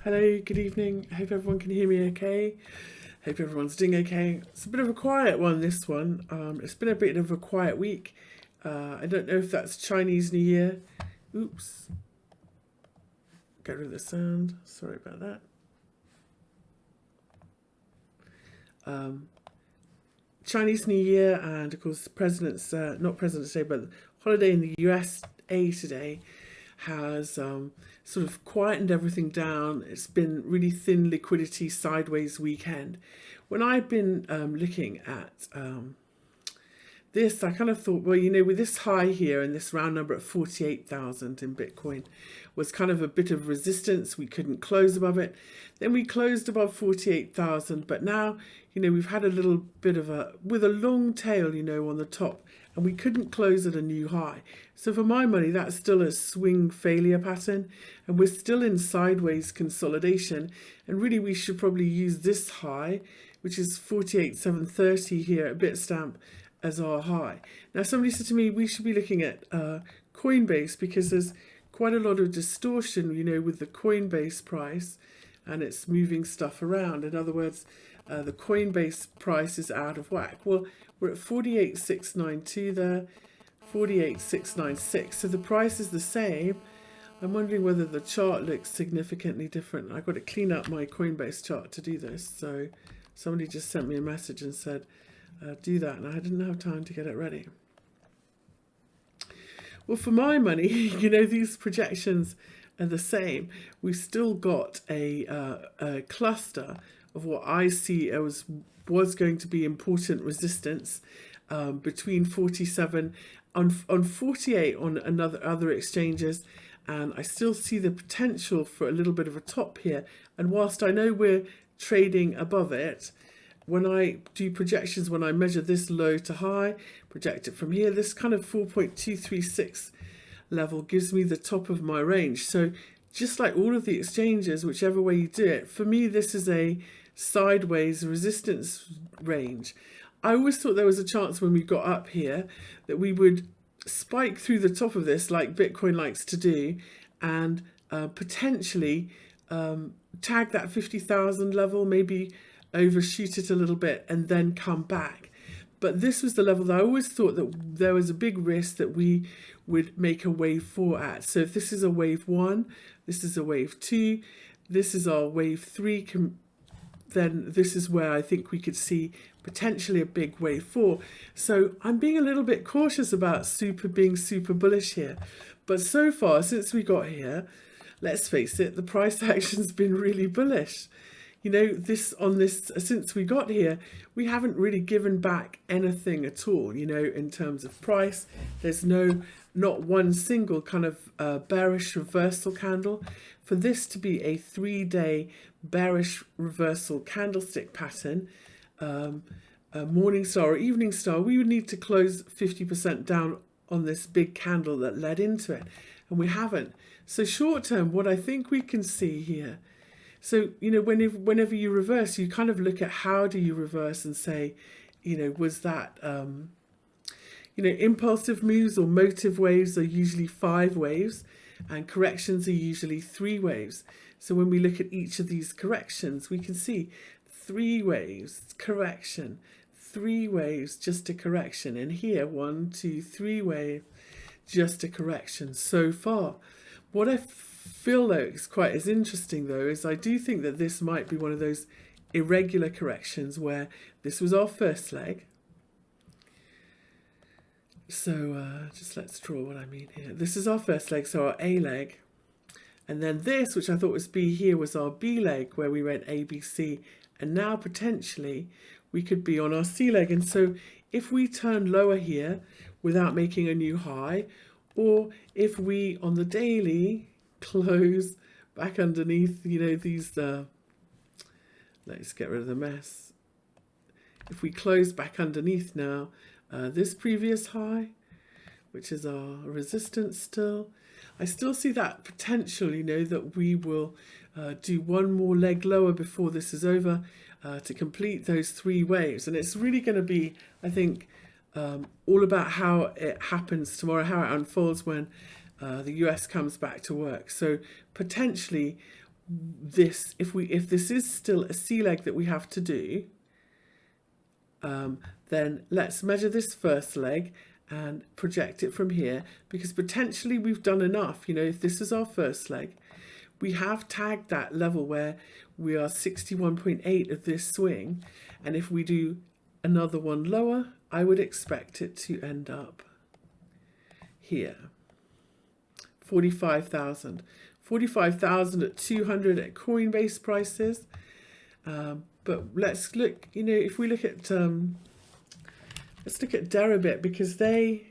Hello, good evening. Hope everyone can hear me okay. Hope everyone's doing okay. It's a bit of a quiet one, this one. It's been a bit of a quiet week. I don't know if that's Chinese New Year. Oops. Get rid of the sound. Sorry about that. Chinese New Year and, of course, not President's Day, but holiday in the USA today has sort of quietened everything down. It's been really thin liquidity sideways weekend. When I've been looking at this, I kind of thought, well, with this high here and this round number at 48,000 in Bitcoin was kind of a bit of resistance. We couldn't close above it. Then we closed above 48,000, but now, we've had a little bit of with a long tail, on the top, and we couldn't close at a new high. So for my money, that's still a swing failure pattern, and we're still in sideways consolidation. And really, we should probably use this high, which is 48,730 here at Bitstamp, as our high. Now, somebody said to me we should be looking at Coinbase because there's quite a lot of distortion, with the Coinbase price, and it's moving stuff around. In other words, the Coinbase price is out of whack. Well, we're at 48,692 there, 48,696. So the price is the same. I'm wondering whether the chart looks significantly different. I've got to clean up my Coinbase chart to do this. So somebody just sent me a message and said, do that, and I didn't have time to get it ready. Well, for my money, these projections are the same. We've still got a cluster of what I see as was going to be important resistance between 47 on 48 on other exchanges, and I still see the potential for a little bit of a top here. And whilst I know we're trading above it, when I do projections, when I measure this low to high, project it from here, this kind of 4.236 level gives me the top of my range. So just like all of the exchanges, whichever way you do it, for me, this is a sideways resistance range. I always thought there was a chance when we got up here that we would spike through the top of this like Bitcoin likes to do, and potentially tag that 50,000 level, maybe overshoot it a little bit and then come back. But this was the level that I always thought that there was a big risk that we would make a wave 4 at. So if this is a wave 1, this is a wave 2, this is our wave 3, then this is where I think we could see potentially a big wave 4. So I'm being a little bit cautious about being super bullish here. But so far, since we got here, let's face it, the price action's been really bullish. Since we got here, we haven't really given back anything at all, in terms of price. There's not one single kind of bearish reversal candle. For this to be a 3-day bearish reversal candlestick pattern, a morning star or evening star, we would need to close 50% down on this big candle that led into it, and we haven't. So short term, what I think we can see here, so, whenever you reverse, you kind of look at how do you reverse and say, was that, impulsive moves or motive waves are usually 5 waves and corrections are usually 3 waves. So when we look at each of these corrections, we can see 3 waves, correction, 3 waves, just a correction. And here, 1, 2, 3 waves, just a correction so far. What I feel though is quite as interesting though is I do think that this might be one of those irregular corrections where this was our first leg. So just let's draw what I mean here. This is our first leg, so our A leg, and then this, which I thought was B here, was our B leg where we went A, B, C, and now potentially we could be on our C leg. And so if we turn lower here without making a new high, or if we on the daily close back underneath, these, let's get rid of the mess. If we close back underneath now, this previous high, which is our resistance still, I still see that potential, that we will do one more leg lower before this is over to complete those 3 waves. And it's really going to be, I think, all about how it happens tomorrow, how it unfolds when the US comes back to work. So potentially this, if this is still a C leg that we have to do, then let's measure this first leg and project it from here, because potentially we've done enough. You know, if this is our first leg, we have tagged that level where we are 61.8 of this swing, and if we do another one lower, I would expect it to end up here. 45,000. 45,000 at 200 at Coinbase prices. But let's look, you know, if we look at, let's look at Deribit, because they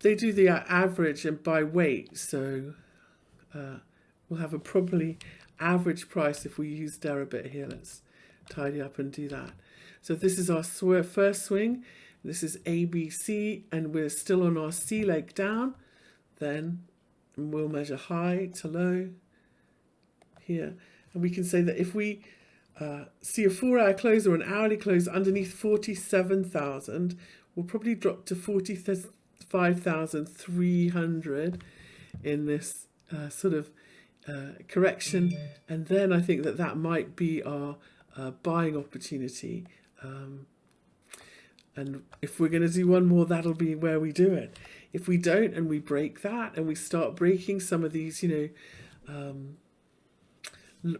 do the average and by weight. So we'll have a probably average price if we use Deribit here. Let's tidy up and do that. So if this is our first swing, this is ABC, and we're still on our C leg down, then we'll measure high to low here. And we can say that if we see a 4-hour close or an hourly close underneath 47,000, we'll probably drop to 45,300 in this sort of correction. And then I think that that might be our buying opportunity. And if we're going to do one more, that'll be where we do it. If we don't and we break that and we start breaking some of these, you know,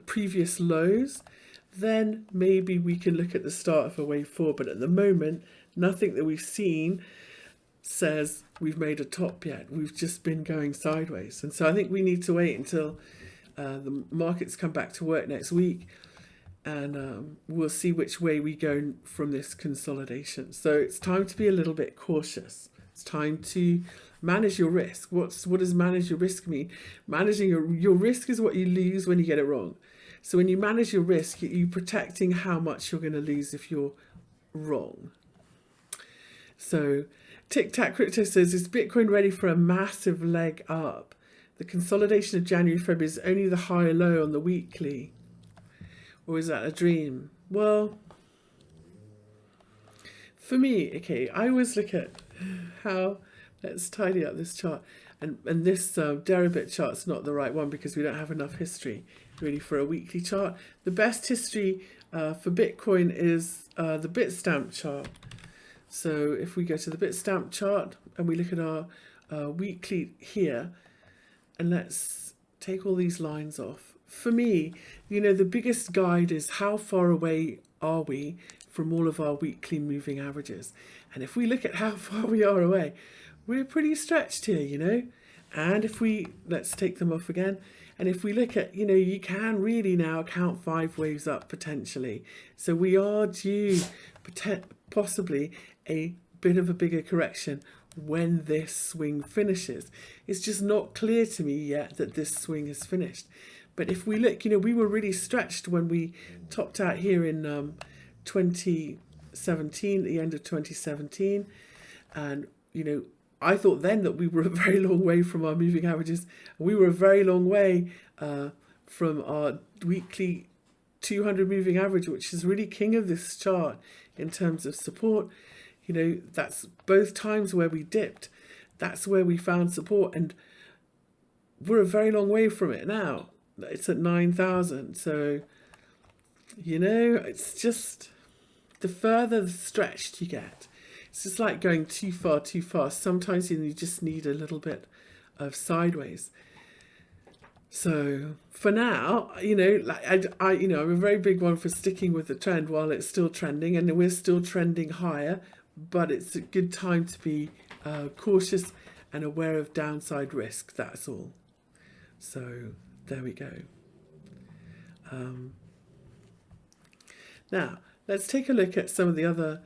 previous lows, then maybe we can look at the start of a wave 4. But at the moment, nothing that we've seen says we've made a top yet. We've just been going sideways. And so I think we need to wait until the markets come back to work next week, and we'll see which way we go from this consolidation. So it's time to be a little bit cautious. It's time to manage your risk. What does manage your risk mean? Managing your risk is what you lose when you get it wrong. So when you manage your risk, you're protecting how much you're going to lose if you're wrong. So Tic Tac Crypto says, is Bitcoin ready for a massive leg up? The consolidation of January, February is only the high low on the weekly. Or is that a dream? Well, for me, okay, I always look at how, let's tidy up this chart. And this Deribit chart's not the right one because we don't have enough history really for a weekly chart. The best history for Bitcoin is the Bitstamp chart. So if we go to the Bitstamp chart and we look at our weekly here, and let's take all these lines off. For me, you know, the biggest guide is how far away are we from all of our weekly moving averages. And if we look at how far we are away, we're pretty stretched here, you know. And if we, let's take them off again. And if we look at, you know, you can really now count 5 waves up potentially. So we are due possibly a bit of a bigger correction when this swing finishes. It's just not clear to me yet that this swing is finished. But if we look, you know, we were really stretched when we topped out here in 2017, the end of 2017. And, you know, I thought then that we were a very long way from our moving averages. We were a very long way from our weekly 200 moving average, which is really king of this chart in terms of support. You know, that's both times where we dipped. That's where we found support. And we're a very long way from it now. It's at 9,000. So, you know, it's just the further stretched you get. It's just like going too far, too fast. Sometimes you just need a little bit of sideways. So for now, you know, like you know, I'm a very big one for sticking with the trend while it's still trending, and we're still trending higher. But it's a good time to be cautious and aware of downside risk. That's all. So there we go. Now let's take a look at some of the other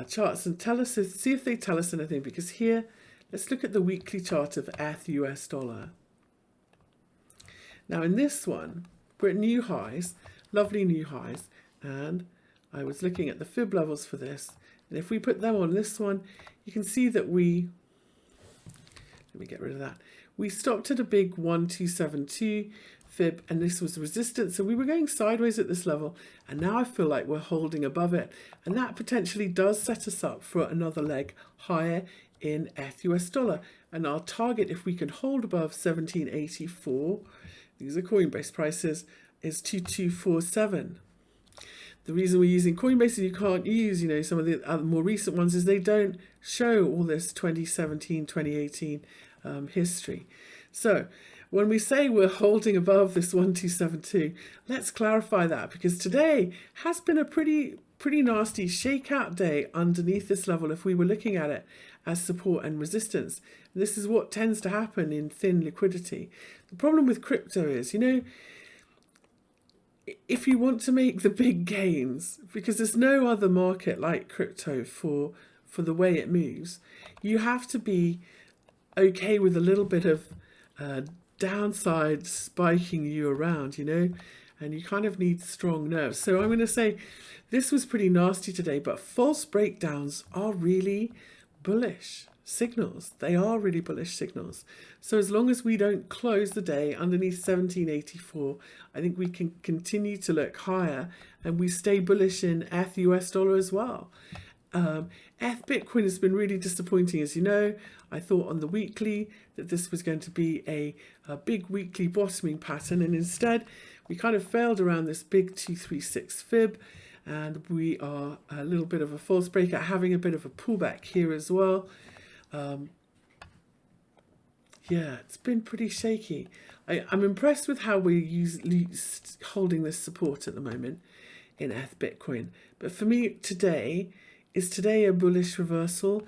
charts and see if they tell us anything, because here, let's look at the weekly chart of ETH US dollar. Now in this one, we're at new highs, lovely new highs, and I was looking at the fib levels for this, and if we put them on this one, you can see that let me get rid of that. We stopped at a big 1272 fib, and this was resistance, so we were going sideways at this level, and now I feel like we're holding above it, and that potentially does set us up for another leg higher in ETH/US dollar. And our target, if we can hold above 1784, these are Coinbase prices, is 2247. The reason we're using Coinbase and you can't use, some of the other more recent ones is they don't show all this 2017, 2018 history. So when we say we're holding above this 1272, let's clarify that, because today has been a pretty nasty shakeout day underneath this level if we were looking at it as support and resistance. This is what tends to happen in thin liquidity. The problem with crypto is, if you want to make the big gains, because there's no other market like crypto for the way it moves, you have to be okay with a little bit of downside spiking you around, and you kind of need strong nerves. So I'm going to say this was pretty nasty today, but false breakdowns are really bullish signals. They are really bullish signals. So as long as we don't close the day underneath 1784, I think we can continue to look higher, and we stay bullish in ETH/US dollar as well. ETH Bitcoin has been really disappointing, as you know. I thought on the weekly that this was going to be a big weekly bottoming pattern, and instead we kind of failed around this big 236 fib, and we are a little bit of a false breakout, having a bit of a pullback here as well. Yeah, it's been pretty shaky. I'm impressed with how we're holding this support at the moment in ETH Bitcoin. But for me, is today a bullish reversal?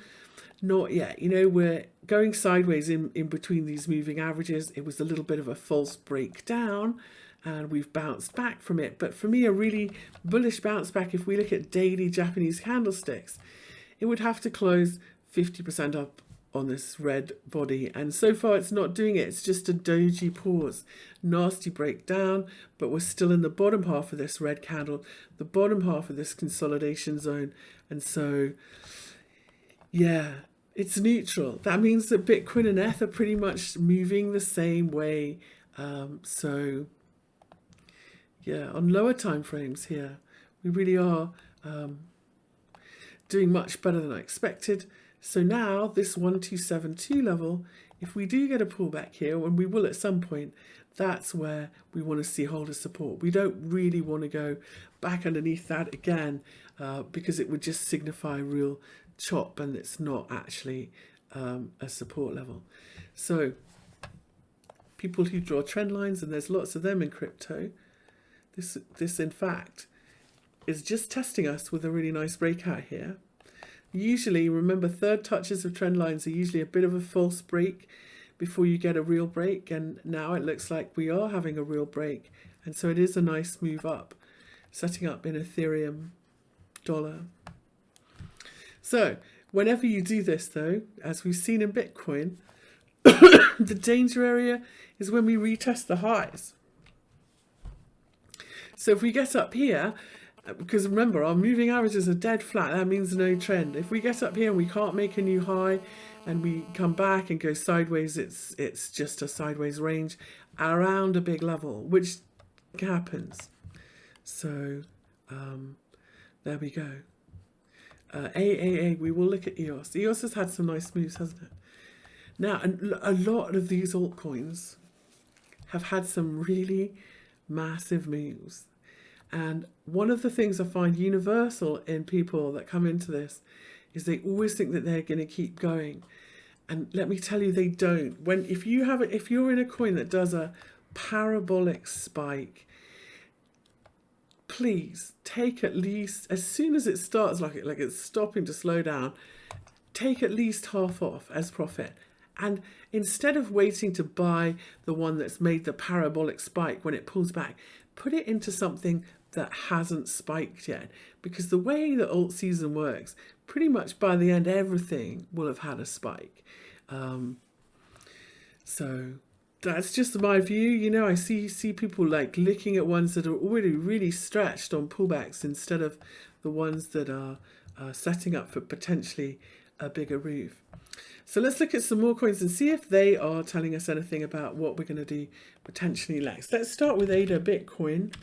Not yet. We're going sideways in between these moving averages. It was a little bit of a false breakdown, and we've bounced back from it. But for me, a really bullish bounce back, if we look at daily Japanese candlesticks, it would have to close 50% up on this red body, and so far it's not doing it. It's just a doji pause, nasty breakdown, but we're still in the bottom half of this red candle, the bottom half of this consolidation zone, and so yeah, it's neutral. That means that Bitcoin and ETH are pretty much moving the same way. So yeah, on lower time frames here, we really are doing much better than I expected. So now this 1272 level, if we do get a pullback here, and we will at some point, that's where we want to see holder support. We don't really want to go back underneath that again, because it would just signify real chop, and it's not actually a support level. So people who draw trend lines, and there's lots of them in crypto, this in fact is just testing us with a really nice breakout here. Usually, remember, third touches of trend lines are usually a bit of a false break before you get a real break, and now it looks like we are having a real break, and so it is a nice move up, setting up in Ethereum dollar. So whenever you do this, though, as we've seen in Bitcoin, the danger area is when we retest the highs. So if we get up here, because remember, our moving averages are dead flat, that means no trend. If we get up here and we can't make a new high, and we come back and go sideways, it's just a sideways range around a big level, which happens. So there we go. AAA, we will look at EOS. EOS has had some nice moves, hasn't it? Now, a lot of these altcoins have had some really massive moves. And one of the things I find universal in people that come into this is they always think that they're going to keep going. And let me tell you, they don't. If you're in a coin that does a parabolic spike, please take at least, as soon as it starts, like it's stopping to slow down, take at least half off as profit. And instead of waiting to buy the one that's made the parabolic spike when it pulls back, put it into something that hasn't spiked yet, because the way the alt season works, pretty much by the end everything will have had a spike. So that's just my view. I see people like looking at ones that are already really stretched on pullbacks instead of the ones that are setting up for potentially a bigger move. So let's look at some more coins and see if they are telling us anything about what we're going to do potentially next. Let's start with ADA Bitcoin,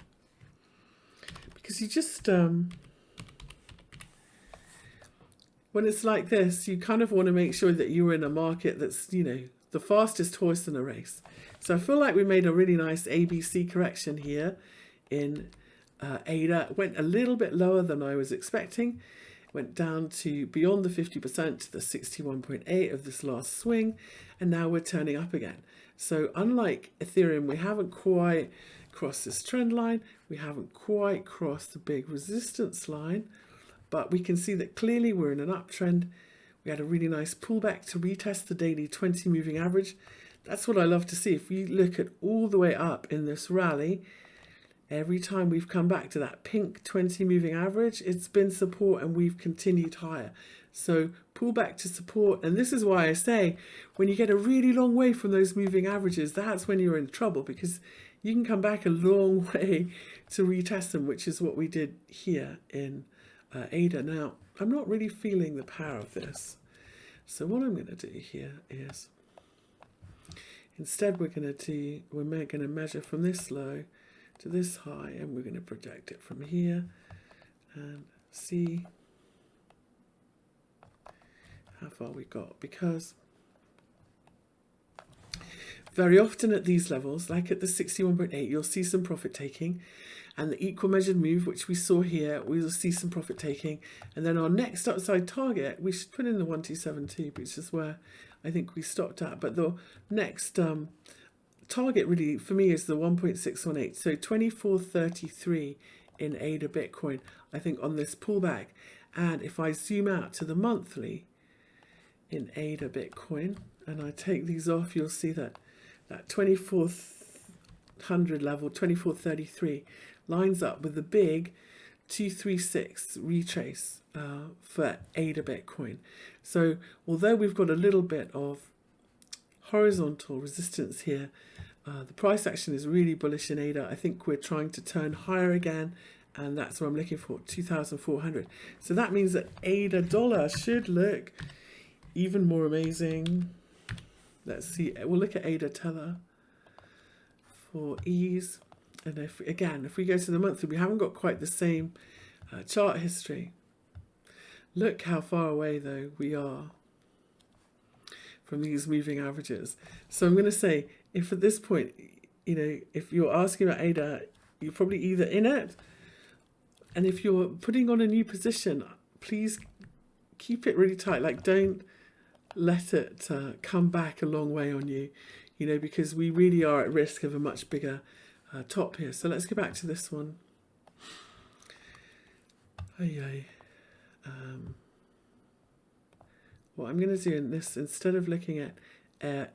because you just when it's like this, you kind of want to make sure that you're in a market that's, you know, the fastest horse in a race. So I feel like we made a really nice ABC correction here in ADA. It went a little bit lower than I was expecting. It went down to beyond the 50% to the 61.8 of this last swing. And now we're turning up again. So unlike Ethereum, we haven't quite crossed this trend line. We haven't quite crossed the big resistance line. But we can see that clearly we're in an uptrend. We had a really nice pullback to retest the daily 20 moving average. That's what I love to see. If we look at all the way up in this rally, every time we've come back to that pink 20 moving average, it's been support and we've continued higher. So pullback to support. And this is why I say when you get a really long way from those moving averages, that's when you're in trouble, because you can come back a long way to retest them, which is what we did here in ADA. Now, I'm not really feeling the power of this. So what I'm going to do here is, instead we're going to measure from this low to this high, and we're going to project it from here and see how far we got. Because very often at these levels, like at the 61.8, you'll see some profit taking. And the equal measured move, which we saw here, we will see some profit taking. And then our next upside target, we should put in the 1272, which is where I think we stopped at. But the next target really for me is the 1.618. So 2433 in ADA Bitcoin, I think, on this pullback. And if I zoom out to the monthly in ADA Bitcoin, and I take these off, you'll see that that 2400 level, 2433, lines up with the big 236 retrace for ADA Bitcoin. So although we've got a little bit of horizontal resistance here, the price action is really bullish in ADA. I think we're trying to turn higher again, and that's what I'm looking for, 2,400. So that means that ADA dollar should look even more amazing. Let's see, we'll look at ADA Tether for ease. And if we go to the monthly, we haven't got quite the same chart history. Look how far away, though, we are from these moving averages. So I'm going to say, if at this point, you know, if you're asking about ADA, you're probably either in it, and if you're putting on a new position, please keep it really tight. Like, don't let it come back a long way on you, you know, because we really are at risk of a much bigger top here. So let's go back to this one. What I'm going to do in this, instead of looking at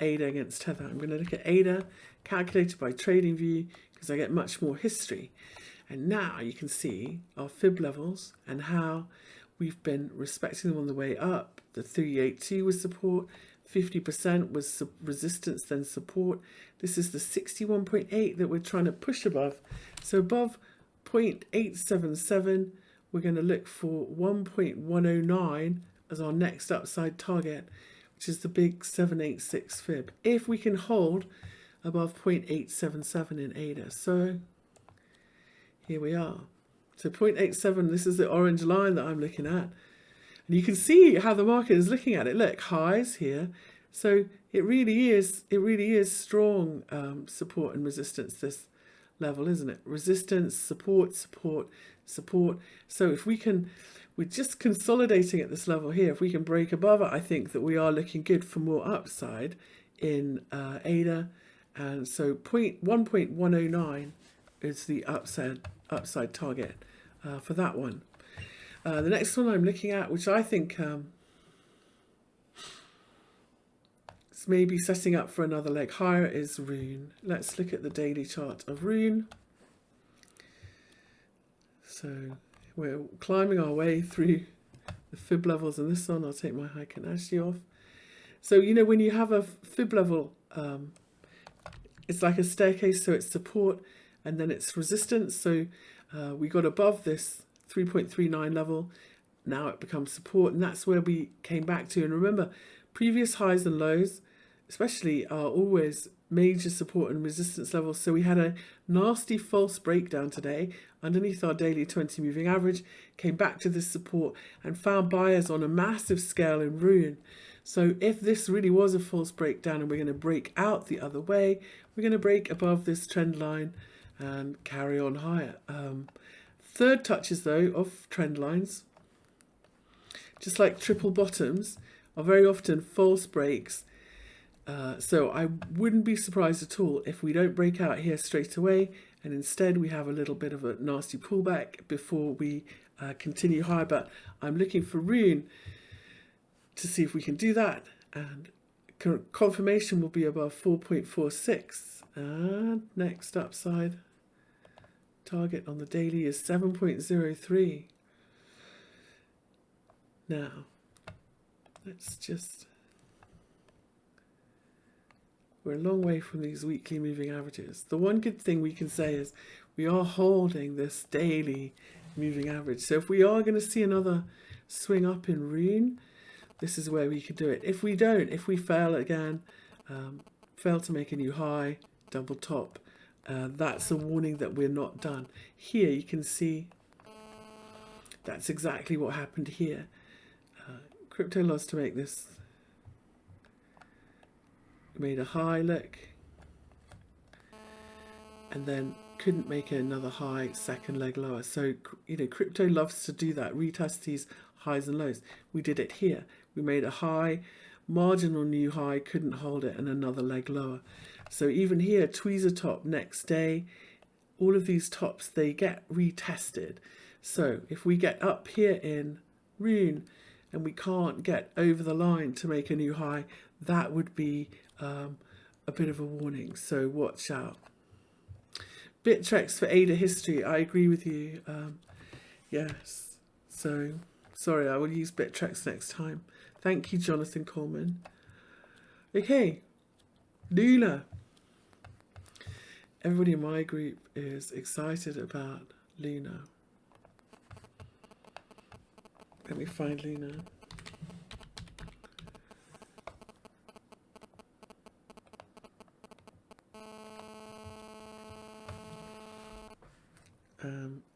ADA against Tether, I'm going to look at ADA calculated by TradingView, because I get much more history. And now you can see our fib levels and how we've been respecting them on the way up. The 382 was support, 50% was resistance, then support. This is the 61.8 that we're trying to push above. So above 0.877, we're going to look for 1.109 as our next upside target, which is the big 786 fib. If we can hold above 0.877 in ADA. So here we are. So 0.87, this is the orange line that I'm looking at. And you can see how the market is looking at it. Look, highs here. So it really is strong support and resistance, this level, isn't it? Resistance, support, support, support. So if we can, we're just consolidating at this level here. If we can break above it, I think that we are looking good for more upside in ADA. And so 1.109 is the upside target for that one. The next one I'm looking at, which I think is maybe setting up for another leg higher, is RUNE. Let's look at the daily chart of RUNE. So we're climbing our way through the fib levels in this one. I'll take my Heikin-Ashi off. So, you know, when you have a fib level, it's like a staircase, so it's support and then it's resistance. So we got above this 3.39 level. Now it becomes support, and that's where we came back to. And remember, previous highs and lows, especially, are always major support and resistance levels. So we had a nasty false breakdown today underneath our daily 20 moving average, came back to this support and found buyers on a massive scale in RUNE. So if this really was a false breakdown and we're going to break out the other way, we're going to break above this trend line and carry on higher. Third touches though of trend lines, just like triple bottoms, are very often false breaks. So I wouldn't be surprised at all if we don't break out here straight away and instead we have a little bit of a nasty pullback before we continue higher. But I'm looking for RUNE to see if we can do that, and confirmation will be above 4.46. And next upside target on the daily is 7.03. Now let's just, we're a long way from these weekly moving averages. The one good thing we can say is we are holding this daily moving average. So if we are going to see another swing up in RUNE, this is where we could do it. If we don't, if we fail again, fail to make a new high, double top, that's a warning that we're not done. Here you can see that's exactly what happened here. Crypto loves to make this, made a high, look, and then couldn't make another high, second leg lower. So, you know, crypto loves to do that, retest these highs and lows. We did it here. We made a high, marginal new high, couldn't hold it, and another leg lower. So even here, tweezer top next day, all of these tops, they get retested. So if we get up here in RUNE and we can't get over the line to make a new high, that would be a bit of a warning. So watch out. Bittrex for ADA history, I agree with you. Yes, so sorry, I will use Bittrex next time. Thank you, Jonathan Coleman. Okay, Luna. Everybody in my group is excited about Luna. Let me find Luna.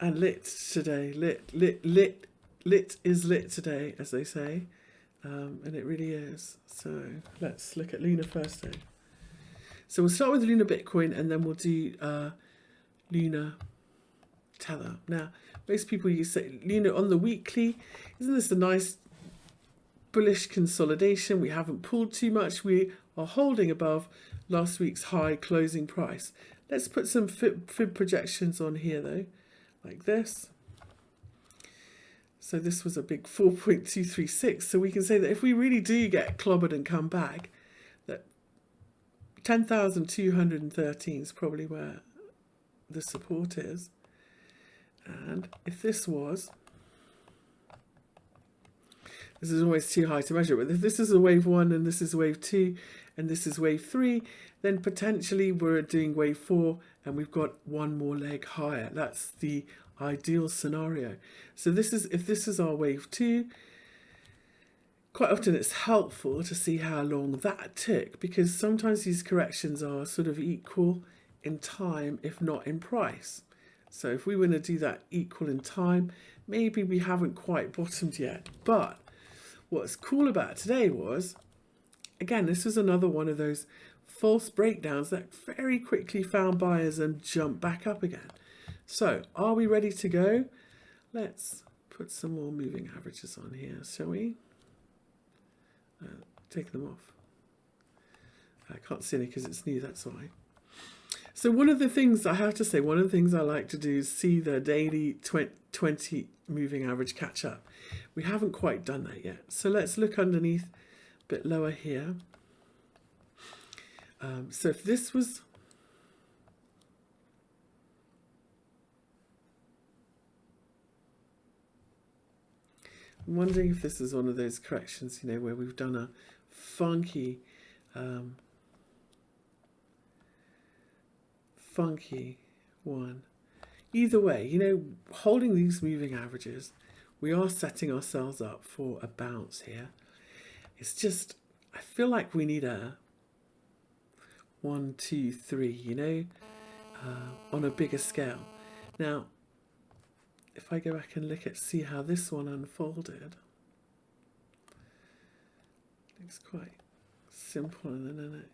And lit today, lit is lit today, as they say, and it really is. So let's look at Luna first though. So we'll start with Luna Bitcoin and then we'll do Luna Tether. Now, most people use Luna on the weekly. Isn't this a nice bullish consolidation? We haven't pulled too much. We are holding above last week's high closing price. Let's put some fib projections on here though, like this. So this was a big 4.236. So we can say that if we really do get clobbered and come back, that 10,213 is probably where the support is. And if this was, this is always too high to measure, but if this is a wave 1 and this is wave 2 and this is wave 3, then potentially we're doing wave 4 and we've got one more leg higher. That's the ideal scenario. So this is, if this is our wave 2, quite often it's helpful to see how long that took, because sometimes these corrections are sort of equal in time, if not in price. So if we want to do that equal in time, maybe we haven't quite bottomed yet. But what's cool about today was, again, this was another one of those false breakdowns that very quickly found buyers and jumped back up again. So are we ready to go? Let's put some more moving averages on here, shall we? Take them off. I can't see any because it's new, that's why. So one of the things I have to say, one of the things I like to do is see the daily 20 moving average catch up. We haven't quite done that yet. So let's look underneath, a bit lower here. So if this was, I'm wondering if this is one of those corrections, you know, where we've done a funky one. Either way, you know, holding these moving averages, we are setting ourselves up for a bounce here. It's just, I feel like we need 1, 2, 3, you know, on a bigger scale. Now, if I go back and look at, see how this one unfolded, it's quite simple, isn't it?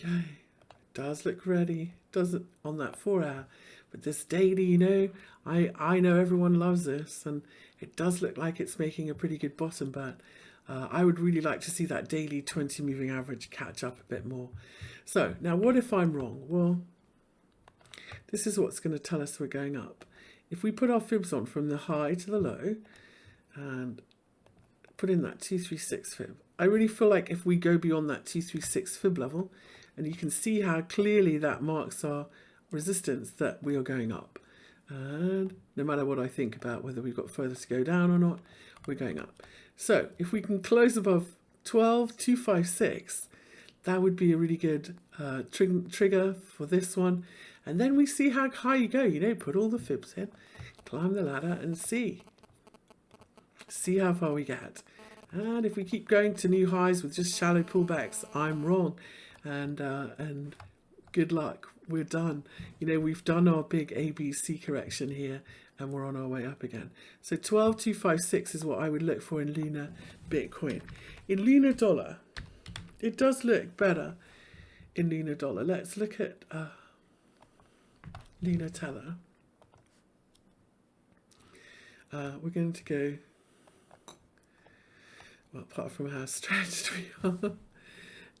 Yeah. It does look ready, doesn't on that 4 hour, but this daily, you know, I know everyone loves this, and it does look like it's making a pretty good bottom, but I would really like to see that daily 20 moving average catch up a bit more. So now what if I'm wrong? Well, this is what's going to tell us we're going up. If we put our fibs on from the high to the low and put in that 236 fib, I really feel like if we go beyond that 236 fib level, and you can see how clearly that marks our resistance, that we are going up. And no matter what I think about whether we've got further to go down or not, we're going up. So if we can close above 12,256, that would be a really good trigger for this one. And then we see how high you go, you know, put all the fibs in, climb the ladder and see how far we get. And if we keep going to new highs with just shallow pullbacks, I'm wrong. And good luck, we're done. You know, we've done our big ABC correction here, and we're on our way up again. So 12,256 is what I would look for in Lunar Bitcoin. In Lunar Dollar, it does look better in Lunar Dollar. Let's look at Lunar Tether. We're going to go, well, apart from how stretched we are.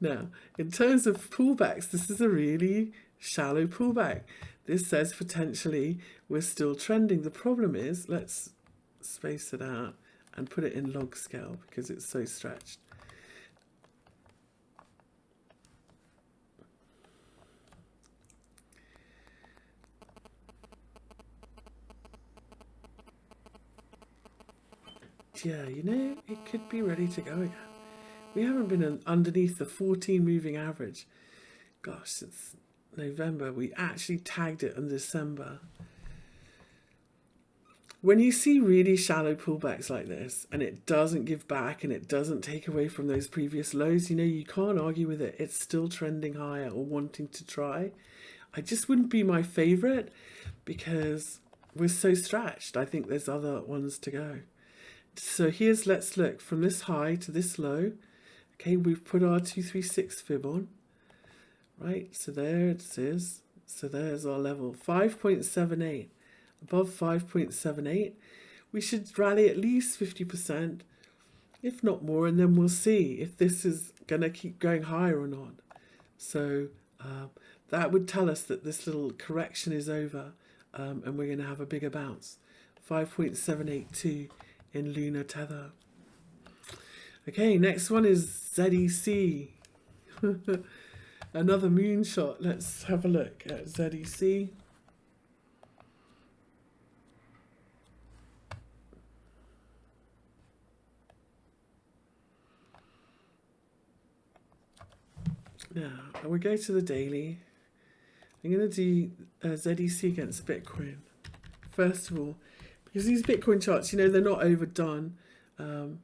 Now, in terms of pullbacks, this is a really shallow pullback. This says potentially we're still trending. The problem is, let's space it out and put it in log scale because it's so stretched. Yeah, you know, it could be ready to go again. We haven't been underneath the 14 moving average. Gosh, since November. We actually tagged it in December. When you see really shallow pullbacks like this, and it doesn't give back and it doesn't take away from those previous lows, you know, you can't argue with it. It's still trending higher or wanting to try. I just wouldn't be my favorite because we're so stretched. I think there's other ones to go. So here's, let's look from this high to this low. Okay, we've put our 236 fib on, right? So there it is. So there's our level, 5.78. Above 5.78, we should rally at least 50%, if not more, and then we'll see if this is going to keep going higher or not. So that would tell us that this little correction is over, and we're going to have a bigger bounce. 5.782 in Lunar Tether. Okay, next one is ZEC. Another moonshot. Let's have a look at ZEC. Now, we go to the daily. I'm going to do ZEC against Bitcoin. First of all, because these Bitcoin charts, you know, they're not overdone. And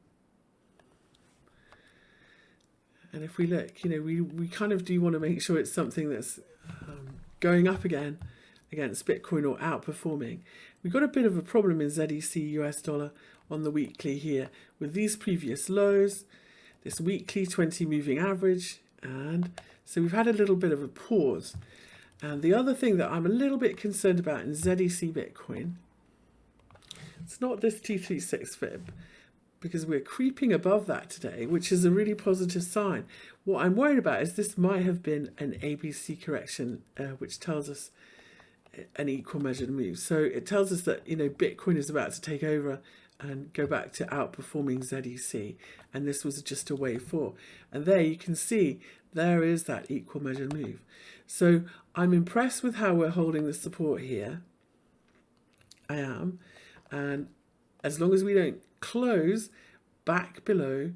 if we look, you know, we kind of do want to make sure it's something that's going up again against Bitcoin or outperforming. We've got a bit of a problem in ZEC US dollar on the weekly here with these previous lows, this weekly 20 moving average. And so we've had a little bit of a pause. And the other thing that I'm a little bit concerned about in ZEC Bitcoin, it's not this T36 fib, because we're creeping above that today, which is a really positive sign. What I'm worried about is this might have been an ABC correction, which tells us an equal measured move. So it tells us that, you know, Bitcoin is about to take over and go back to outperforming ZEC, and this was just a wave 4. And there you can see there is that equal measured move. So I'm impressed with how we're holding the support here. I am. And as long as we don't close back below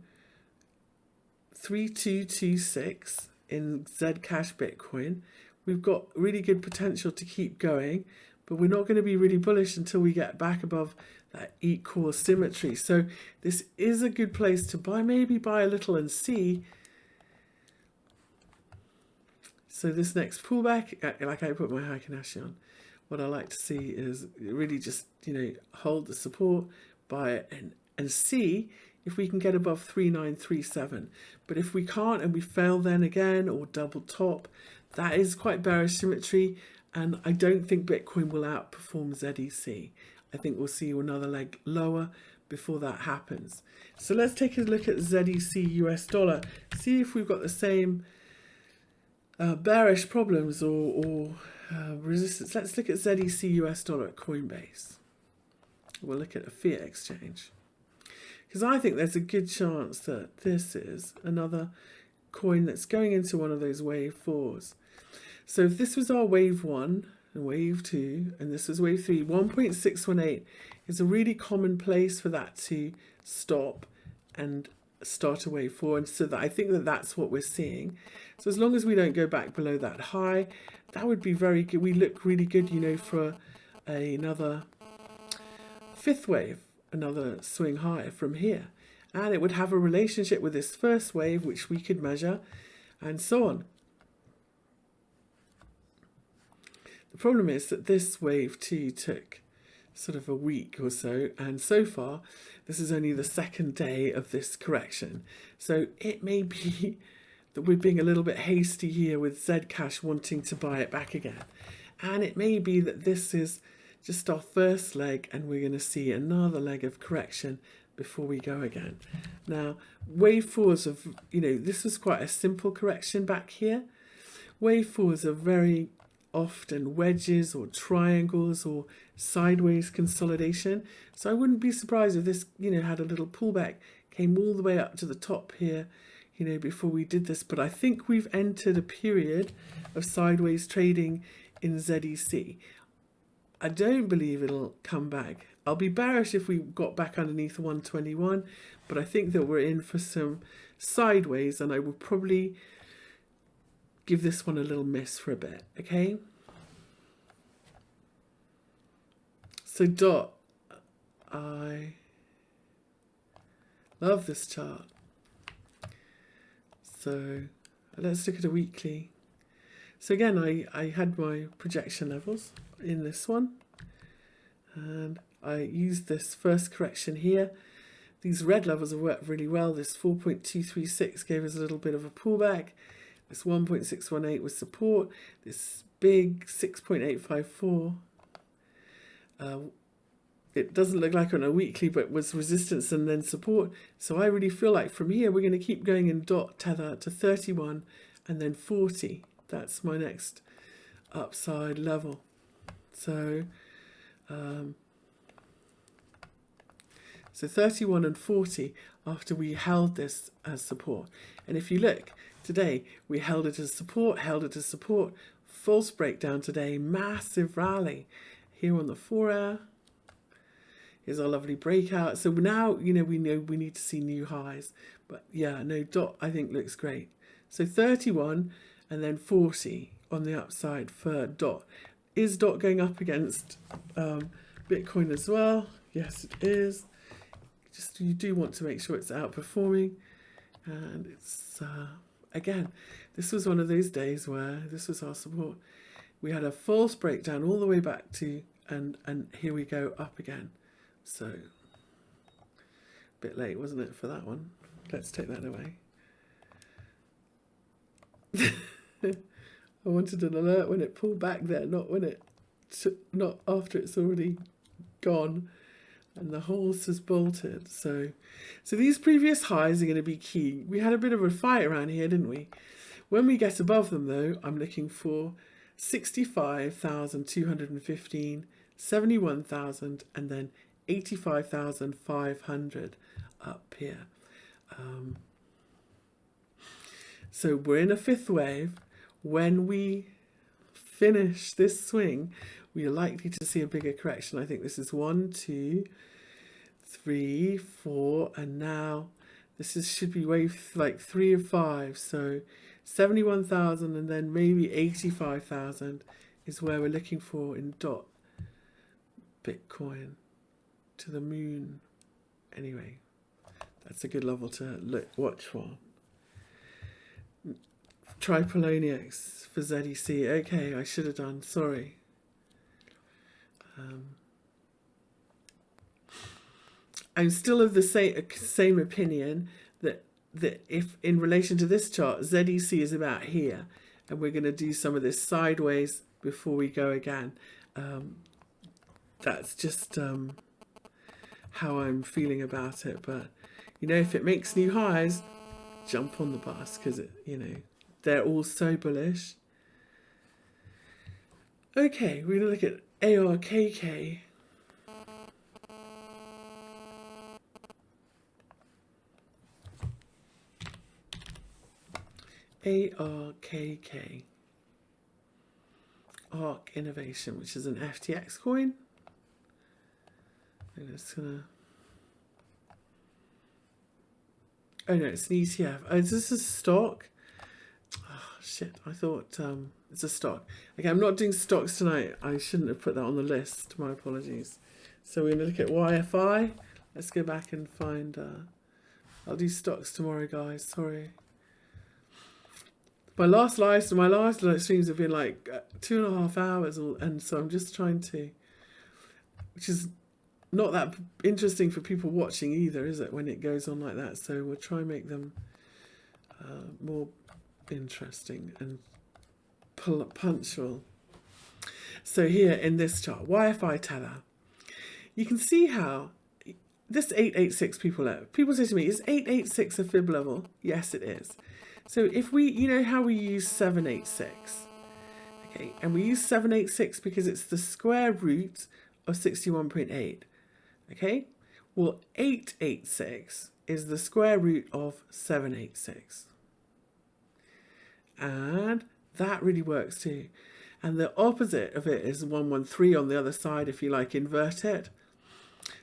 3226 in Zcash Bitcoin, we've got really good potential to keep going, but we're not going to be really bullish until we get back above that equal symmetry. So this is a good place to buy, maybe buy a little and see. So this next pullback, like I put my Heikin on, what I like to see is really just, hold the support, buy it, and see if we can get above 3937. But if we can't and we fail then again, or double top, that is quite bearish symmetry, and I don't think Bitcoin will outperform ZEC. I think we'll see another leg lower before that happens. So let's take a look at ZEC US dollar, see if we've got the same bearish problems or resistance. Let's look at ZEC US dollar at Coinbase. We'll look at a fiat exchange, because I think there's a good chance that this is another coin that's going into one of those wave 4s. So if this was our wave 1 and wave 2 and this was wave 3, 1.618 is a really common place for that to stop and start a wave 4, and so that I think that that's what we're seeing. So as long as we don't go back below that high, that would be very good. We look really good, for another 5th wave, another swing high from here, and it would have a relationship with this first wave, which we could measure, and so on. The problem is that this wave 2 took sort of a week or so, and so far this is only the 2nd day of this correction. So it may be that we're being a little bit hasty here with Zcash wanting to buy it back again, and it may be that this is just our first leg and we're going to see another leg of correction before we go again. Now wave 4s of, this was quite a simple correction back here. Wave 4s are very often wedges or triangles or sideways consolidation. So I wouldn't be surprised if this, had a little pullback, came all the way up to the top here, before we did this. But I think we've entered a period of sideways trading in ZEC. I don't believe it'll come back. I'll be bearish if we got back underneath 121, but I think that we're in for some sideways, and I would probably give this one a little miss for a bit, okay? So DOT, I love this chart. So let's look at a weekly. So again, I had my projection levels in this one, and I used this first correction here. These red levels have worked really well. This 4.236 gave us a little bit of a pullback. This 1.618 was support. This big 6.854. It doesn't look like on a weekly, but was resistance and then support. So I really feel like from here we're going to keep going in dot tether to 31 and then 40. That's my next upside level. So so 31 and 40 after we held this as support. And if you look, today we held it as support, false breakdown today, massive rally here on the 4-hour. Here's our lovely breakout. So now, we know we need to see new highs. But yeah, no, DOT I think looks great. So 31 and then 40 on the upside for DOT. Is DOT going up against Bitcoin as well? Yes, it is. Just you do want to make sure it's outperforming. And it's, again, this was one of those days where this was our support. We had a false breakdown all the way back to, and here we go up again. So, a bit late, wasn't it, for that one? Let's take that away. I wanted an alert when it pulled back there, not not after it's already gone and the horse has bolted. So these previous highs are going to be key. We had a bit of a fight around here, didn't we? When we get above them, though, I'm looking for 65,215, 71,000, and then 85,500 up here. So we're in a 5th wave. When we finish this swing, we are likely to see a bigger correction. I think this is 1, 2, 3, 4, and now this should be wave like 3 or 5. So 71,000 and then maybe 85,000 is where we're looking for in DOT Bitcoin. to the moon. Anyway, that's a good level to watch for. Try Poloniex for ZEC. Okay, I should have done. Sorry. I'm still of the same opinion that if in relation to this chart, ZEC is about here, and we're going to do some of this sideways before we go again. That's just how I'm feeling about it. But you know, if it makes new highs, jump on the bus, because you know, they're all so bullish. Okay, we're going to look at ARKK. ARKK. ARK Innovation, which is an FTX coin. I'm just gonna... Oh no, it's an ETF. Oh, is this a stock? Oh shit, I thought it's a stock. Okay, I'm not doing stocks tonight. I shouldn't have put that on the list. My apologies. So we're going to look at YFI. Let's go back and find... I'll do stocks tomorrow, guys. Sorry. My last live streams have been like 2.5 hours, and so I'm just trying to... Which is not that interesting for people watching either, is it, when it goes on like that? So we'll try and make them more interesting and punctual. So here in this chart, YFI Terra, you can see how this 886 people say to me, is 886 a fib level? Yes, it is. So if we, you know how we use 786, okay, and we use 786 because it's the square root of 61.8, okay? Well, 886 is the square root of 786. And that really works too. And the opposite of it is 113 on the other side, if you like, invert it.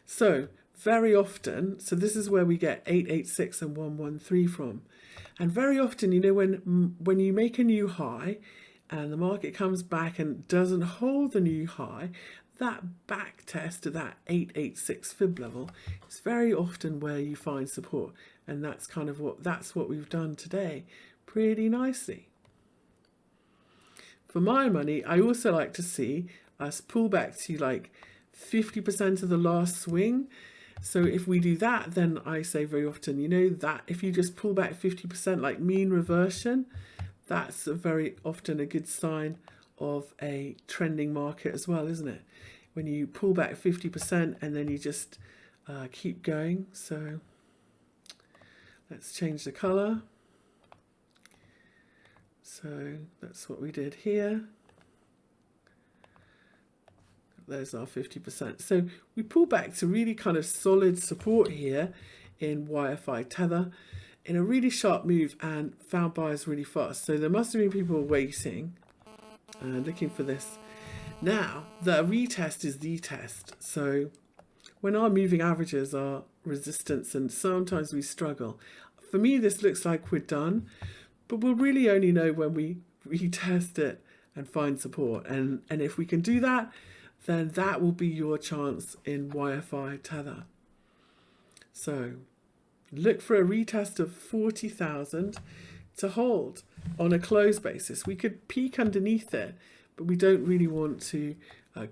So very often, so this is where we get 886 and 113 from. And very often, you know, when you make a new high and the market comes back and doesn't hold the new high, that back test to that 886 fib level is very often where you find support. And that's kind of what we've done today pretty nicely. For my money, I also like to see us pull back to like 50% of the last swing. So if we do that, then I say very often, you know, that if you just pull back 50% like mean reversion, that's very often a good sign of a trending market as well, isn't it? When you pull back 50% and then you just keep going. So let's change the color. So that's what we did here. There's our 50%. So we pull back to really kind of solid support here in YFI Tether in a really sharp move and found buyers really fast. So there must have been people waiting and looking for this. Now, the retest is the test. So when our moving averages are resistance and sometimes we struggle, for me, this looks like we're done, but we'll really only know when we retest it and find support. And if we can do that, then that will be your chance in YFI Tether. So look for a retest of 40,000 to hold on a close basis. We could peak underneath it, but we don't really want to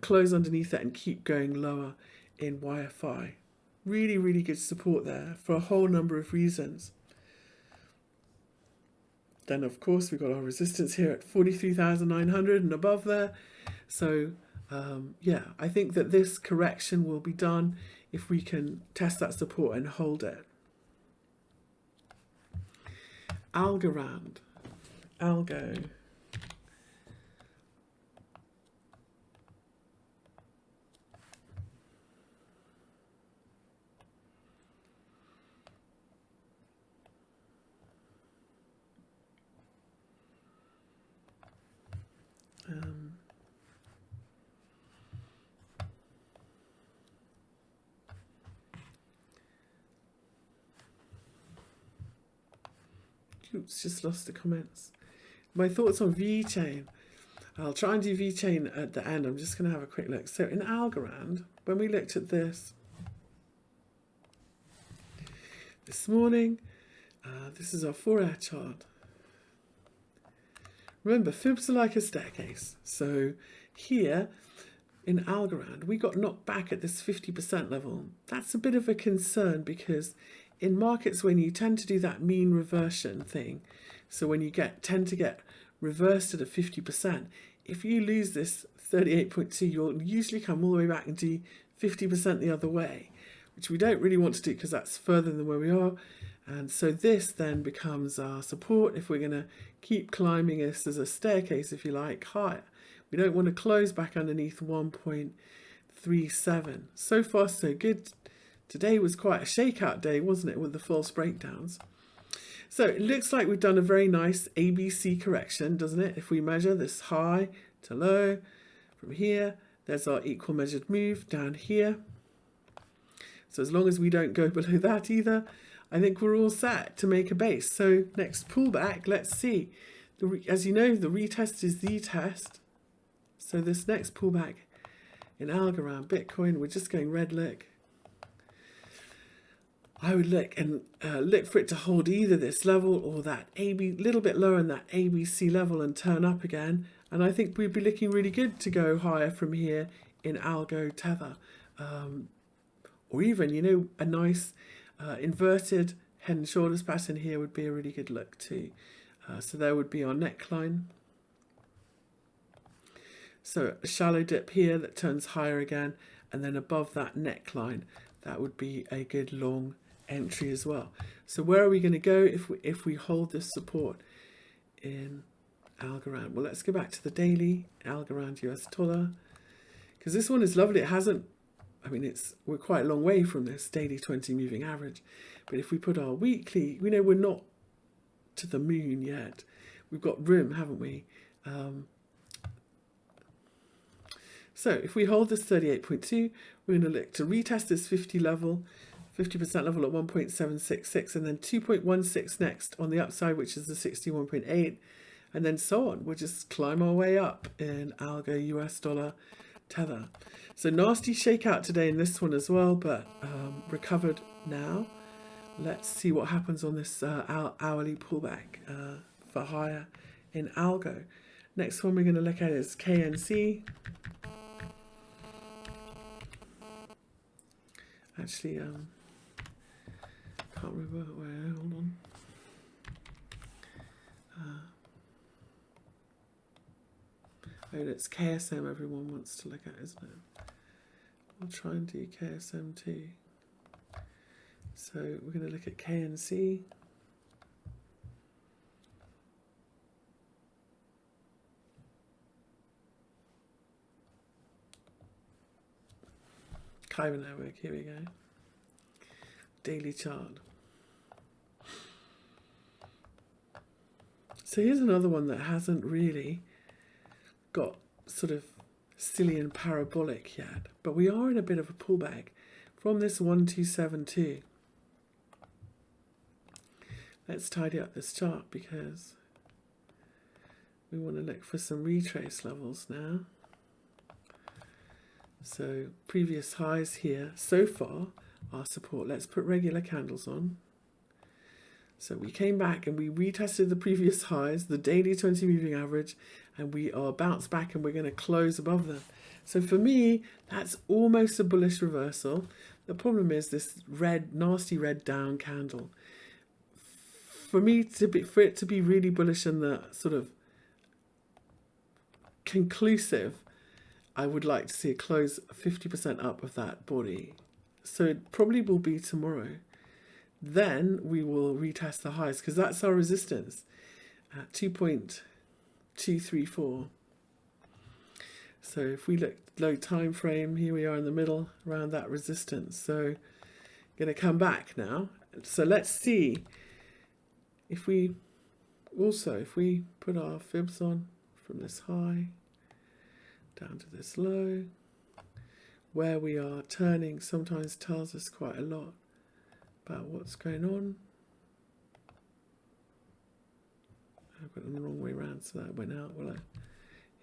close underneath it and keep going lower in YFI. Really, really good support there for a whole number of reasons. Then, of course, we've got our resistance here at 43,900 and above there. So, yeah, I think that this correction will be done if we can test that support and hold it. Algorand, ALGO. Oops, just lost the comments. My thoughts on Vechain. I'll try and do Vechain at the end. I'm just going to have a quick look. So in Algorand, when we looked at this, this morning. This is our 4-hour chart. Remember, fibs are like a staircase. So here in Algorand, we got knocked back at this 50% level. That's a bit of a concern because in markets when you tend to do that mean reversion thing, so when you tend to get reversed at a 50%, if you lose this 38.2, you'll usually come all the way back and do 50% the other way, which we don't really want to do because that's further than where we are. And so this then becomes our support if we're going to keep climbing this as a staircase, if you like, higher. We don't want to close back underneath 1.37. So far, so good. Today was quite a shakeout day, wasn't it, with the false breakdowns. So it looks like we've done a very nice ABC correction, doesn't it? If we measure this high to low from here, there's our equal measured move down here. So as long as we don't go below that either, I think we're all set to make a base. So next pullback, let's see. As you know, the retest is the test. So this next pullback in Algorand, Bitcoin, we're just going red look. I would look and look for it to hold either this level or that little bit lower than that ABC level and turn up again. And I think we'd be looking really good to go higher from here in ALGO Tether. Or even, you know, a nice inverted head and shoulders pattern here would be a really good look too. So there would be our neckline. So a shallow dip here that turns higher again, and then above that neckline, that would be a good long entry as well. So where are we going to go if we hold this support in Algorand? Well, let's go back to the daily Algorand US dollar, because this one is lovely. It hasn't, I mean, we're quite a long way from this daily 20 moving average. But if we put our weekly, we know we're not to the moon yet. We've got room, haven't we? So if we hold this 38.2, we're going to look to retest this 50% level at 1.766, and then 2.16 next on the upside, which is the 61.8, and then so on. We'll just climb our way up in ALGO US dollar Tether. So nasty shakeout today in this one as well, but recovered now. Let's see what happens on this hourly pullback for higher in ALGO. Next one we're going to look at is KNC. Actually, can't remember where. Hold on. Oh, it's KSM everyone wants to look at, isn't it? I'll try and do KSM too. So we're going to look at KNC. Kyber network, here we go. Daily chart. So here's another one that hasn't really got sort of silly and parabolic yet, but we are in a bit of a pullback from this 1272. Let's tidy up this chart because we want to look for some retrace levels now. So previous highs here so far are support. Let's put regular candles on. So we came back and we retested the previous highs, the daily 20 moving average, and we are bounced back and we're going to close above them. So for me, that's almost a bullish reversal. The problem is this red, nasty red down candle. For it to be really bullish and the sort of conclusive, I would like to see it close 50% up of that body. So it probably will be tomorrow. Then we will retest the highs because that's our resistance at 2.234. So if we look low time frame, here we are in the middle around that resistance. So going to come back now. So let's see if we put our fibs on from this high down to this low, where we are turning sometimes tells us quite a lot about what's going on. I've got it the wrong way around, so that went out. Well,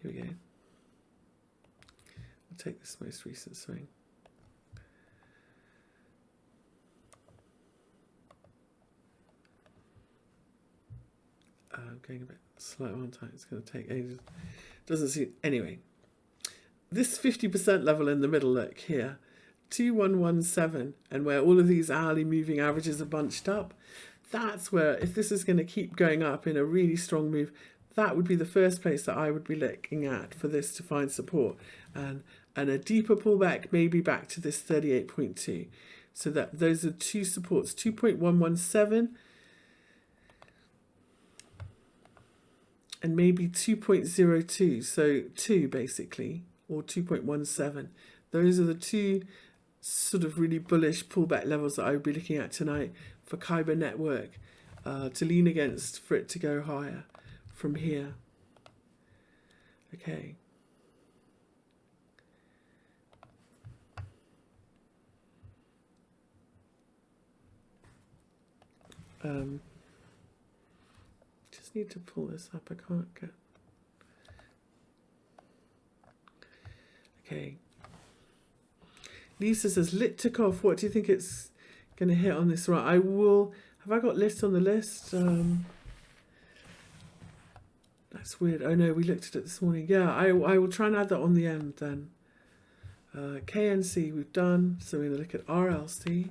here we go. I'll take this most recent swing. I'm going a bit slow on time. It's going to take ages. Doesn't seem... Anyway, this 50% level in the middle, look here, 2117, and where all of these hourly moving averages are bunched up, that's where, if this is going to keep going up in a really strong move, that would be the first place that I would be looking at for this to find support. And a deeper pullback, maybe back to this 38.2. So that those are two supports, 2.117 and maybe 2.02, so 2 basically, or 2.17. Those are the two sort of really bullish pullback levels that I would be looking at tonight for Kyber network to lean against for it to go higher from here. Okay. Just need to pull this up. I can't get. Okay. Lisa says, lit took off. What do you think it's going to hit on this run? I will. Have I got lit on the list? That's weird. Oh no, we looked at it this morning. Yeah, I will try and add that on the end then. KNC we've done. So we're going to look at RLC.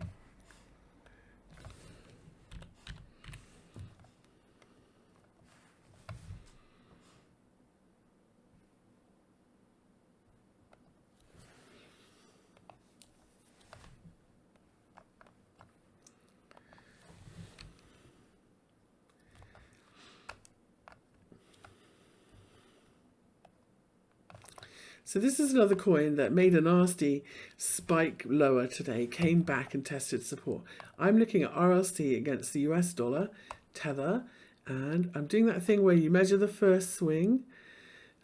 So this is another coin that made a nasty spike lower today, came back and tested support. I'm looking at RLC against the US dollar, Tether, and I'm doing that thing where you measure the first swing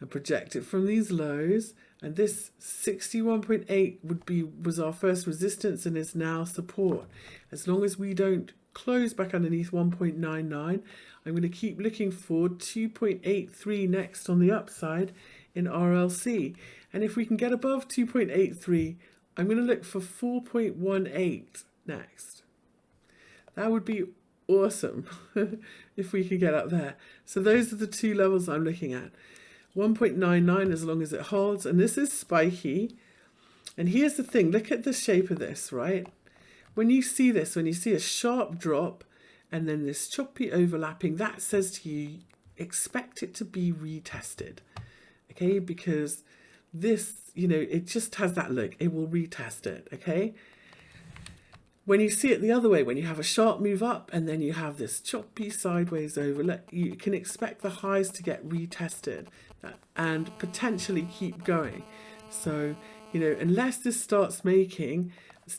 and project it from these lows, and this 61.8 was our first resistance and is now support. As long as we don't close back underneath 1.99, I'm going to keep looking for 2.83 next on the upside in RLC. And if we can get above 2.83, I'm going to look for 4.18 next. That would be awesome if we could get up there. So those are the two levels I'm looking at. 1.99 as long as it holds, and this is spiky. And here's the thing, look at the shape of this, right? When you see this, when you see a sharp drop and then this choppy overlapping, that says to you, expect it to be retested. Okay, because this, you know, it just has that look. It will retest it, okay? When you see it the other way, when you have a sharp move up and then you have this choppy sideways overlap, you can expect the highs to get retested and potentially keep going. So, you know, unless this starts making,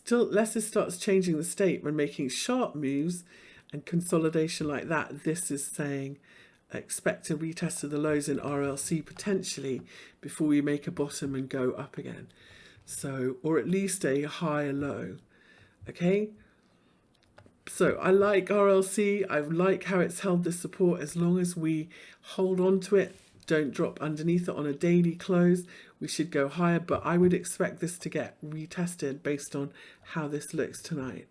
unless this starts changing the state when making sharp moves and consolidation like that, this is saying expect a retest of the lows in RLC potentially before we make a bottom and go up again. So, or at least a higher low. Okay, so I like RLC. I like how it's held this support. As long as we hold on to it, don't drop underneath it on a daily close, we should go higher, but I would expect this to get retested based on how this looks tonight.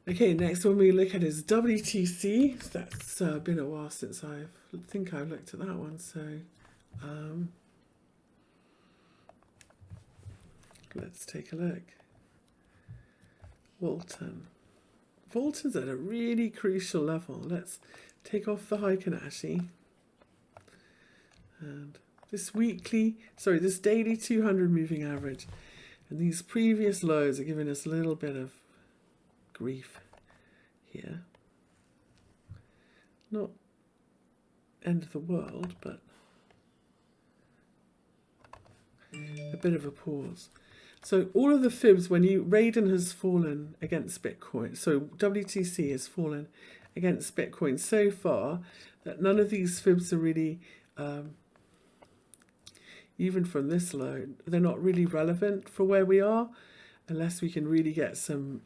Okay, next one we look at is WTC. That's been a while since I think I've looked at that one, so let's take a look. Walton's at a really crucial level. Let's take off the Heiken-Ashi. And this daily 200 moving average. And these previous lows are giving us a little bit of grief here. Not end of the world, but a bit of a pause. So all of the fibs, when Raiden has fallen against Bitcoin, so WTC has fallen against Bitcoin so far that none of these fibs are really, even from this low, they're not really relevant for where we are unless we can really get some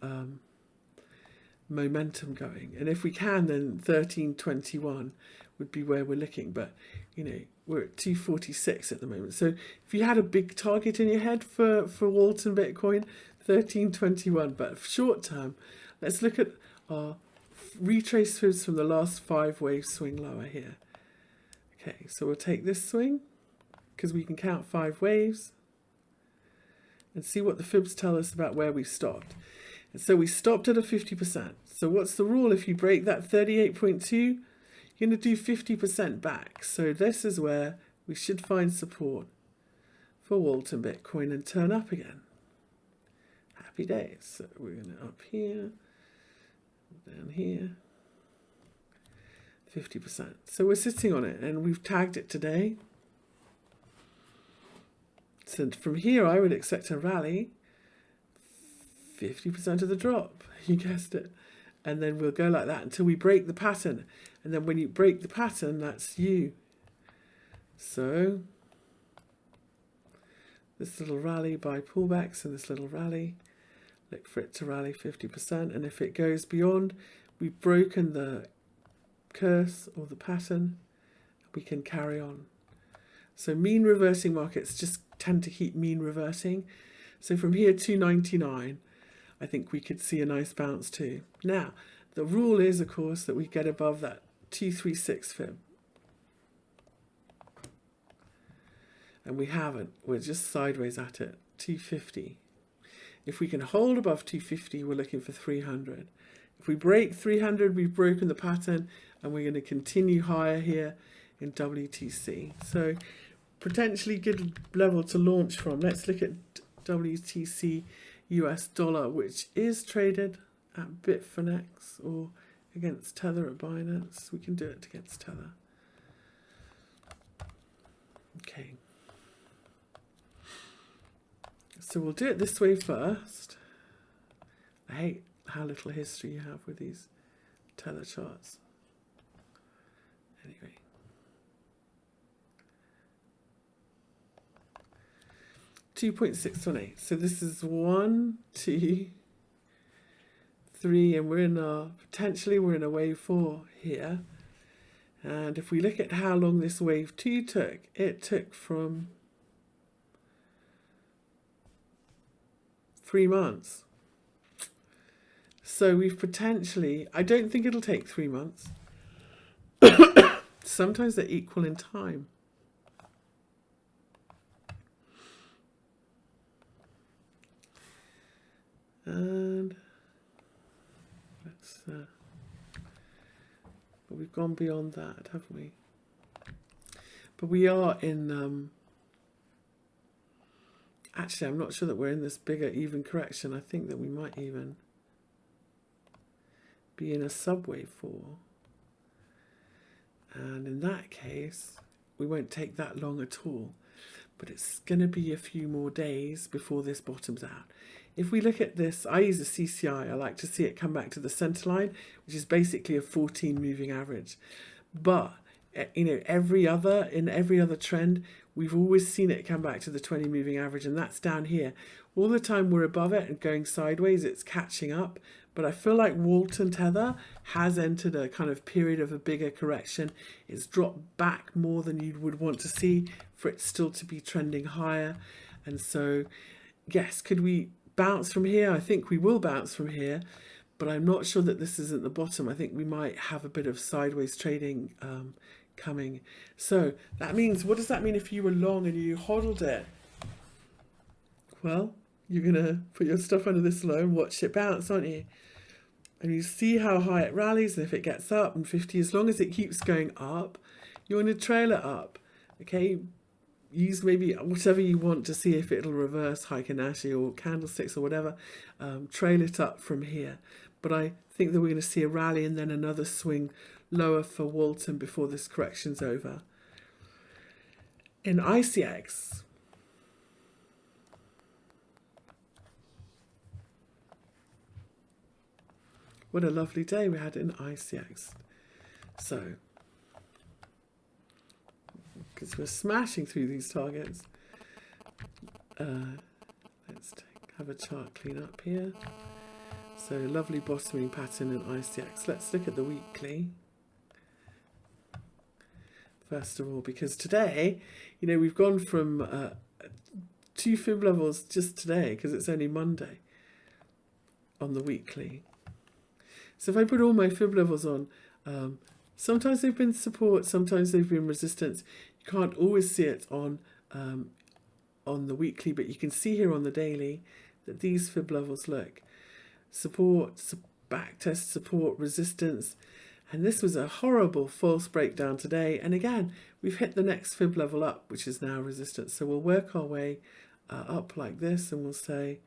momentum going. And if we can, then 1321 would be where we're looking. But, you know, we're at 246 at the moment. So if you had a big target in your head for Walton Bitcoin, 1321. But short term, let's look at our retrace fibs from the last 5 wave swing lower here. Okay, so we'll take this swing because we can count 5 waves and see what the fibs tell us about where we stopped. And so we stopped at a 50%. So what's the rule? If you break that 38.2, you're going to do 50% back. So this is where we should find support for Walton Bitcoin and turn up again. Happy days. So we're going to up here, down here, 50%. So we're sitting on it and we've tagged it today. So from here, I would expect a rally, 50% of the drop. You guessed it. And then we'll go like that until we break the pattern. And then when you break the pattern, that's you. So this little rally by pullbacks and this little rally, look for it to rally 50%. And if it goes beyond, we've broken the curse or the pattern, we can carry on. So mean reverting markets just tend to keep mean reverting. So from here, 299, I think we could see a nice bounce too. Now, the rule is, of course, that we get above that 236 fib. And we haven't. We're just sideways at it, 250. If we can hold above 250, we're looking for 300. If we break 300, we've broken the pattern, and we're going to continue higher here in WTC. So potentially good level to launch from. Let's look at WTC US dollar, which is traded at Bitfinex or against Tether at Binance. We can do it against Tether. Okay. So we'll do it this way first. I hate how little history you have with these Tether charts. Anyway. $2.618. So this is 1, 2, 3, and we're in a potentially we're in a wave 4 here. And if we look at how long this wave 2 took, it took from 3 months. So we've potentially, I don't think it'll take 3 months. Sometimes they're equal in time. And let's, but we've gone beyond that, haven't we? But we are in, actually, I'm not sure that we're in this bigger even correction. I think that we might even be in a subwave 4. And in that case, we won't take that long at all. But it's going to be a few more days before this bottoms out. If we look at this, I use a CCI. I like to see it come back to the center line, which is basically a 14 moving average. But, you know, in every other trend, we've always seen it come back to the 20 moving average, and that's down here. All the time we're above it and going sideways, it's catching up. But I feel like Walton Tether has entered a kind of period of a bigger correction. It's dropped back more than you would want to see for it still to be trending higher. And so, yes, could we bounce from here? I think we will bounce from here, but I'm not sure that this isn't the bottom. I think we might have a bit of sideways trading coming. So that means, what does that mean if you were long and you hodled it? Well, you're going to put your stuff under this low and watch it bounce, aren't you? And you see how high it rallies, and if it gets up and 50, as long as it keeps going up, you want to trail it up. Okay, use maybe whatever you want to see if it'll reverse Fibonacci or candlesticks or whatever. Trail it up from here. But I think that we're going to see a rally and then another swing lower for Walton before this correction's over. In ICX, what a lovely day we had in ICX. So, because we're smashing through these targets, let's have a chart clean up here. So, lovely bottoming pattern in ICX. Let's look at the weekly. First of all, because today, you know, we've gone from 2 fib levels just today, because it's only Monday on the weekly. So if I put all my fib levels on, sometimes they've been support, sometimes they've been resistance. You can't always see it on the weekly, but you can see here on the daily that these fib levels look support, back test, support, resistance. And this was a horrible false breakdown today. And again, we've hit the next fib level up, which is now resistance. So we'll work our way up like this, and we'll say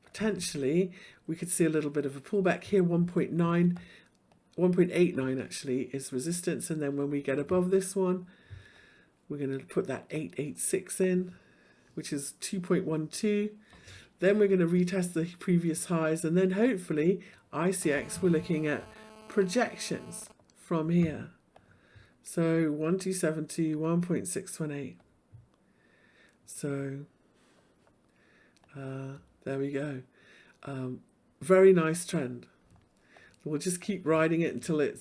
potentially we could see a little bit of a pullback here. 1.89 actually is resistance. And then when we get above this one, we're going to put that 886 in, which is 2.12. Then we're going to retest the previous highs, and then hopefully ICX, we're looking at projections from here. So 1272, 1.618. So there we go. Very nice trend. We'll just keep riding it until it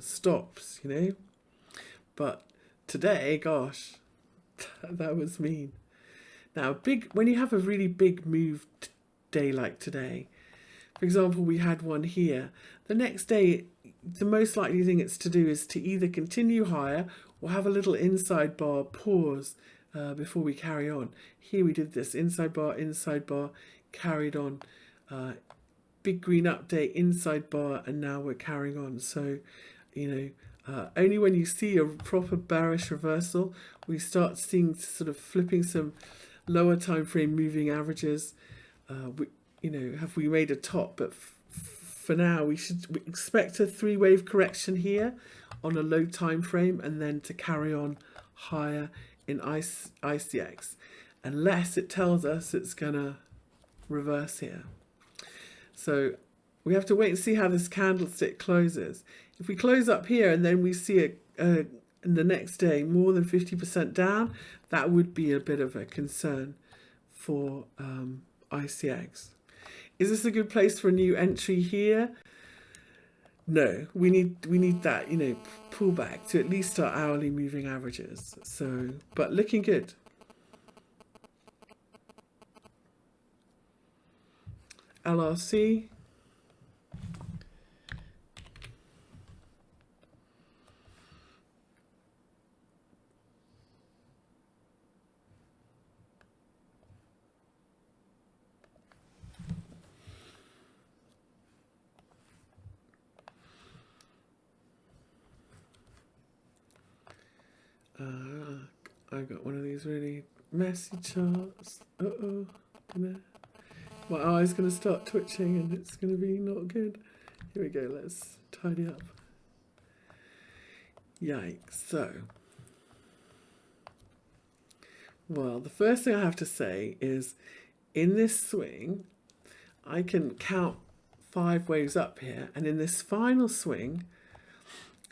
stops, you know. But today, gosh, that was mean. Now, when you have a really big move day like today, for example, we had one here. The next day, the most likely thing it's to do is to either continue higher or have a little inside bar pause before we carry on. Here we did this inside bar, carried on. Big green update, inside bar, and now we're carrying on. So, you know, only when you see a proper bearish reversal, we start seeing sort of flipping some lower time frame moving averages. You know, have we made a top? But for now, we should expect a three-wave correction here on a low time frame, and then to carry on higher in ICX, unless it tells us it's gonna reverse here. So we have to wait and see how this candlestick closes. If we close up here and then we see in the next day more than 50% down, that would be a bit of a concern for ICX. Is this a good place for a new entry here? No, we need that, you know, pullback to at least our hourly moving averages. So, but looking good. LRC. I got one of these really messy charts. My eye's going to start twitching and it's going to be not good. Here we go, let's tidy up. Yikes. So, well, the first thing I have to say is in this swing, I can count 5 waves up here, and in this final swing,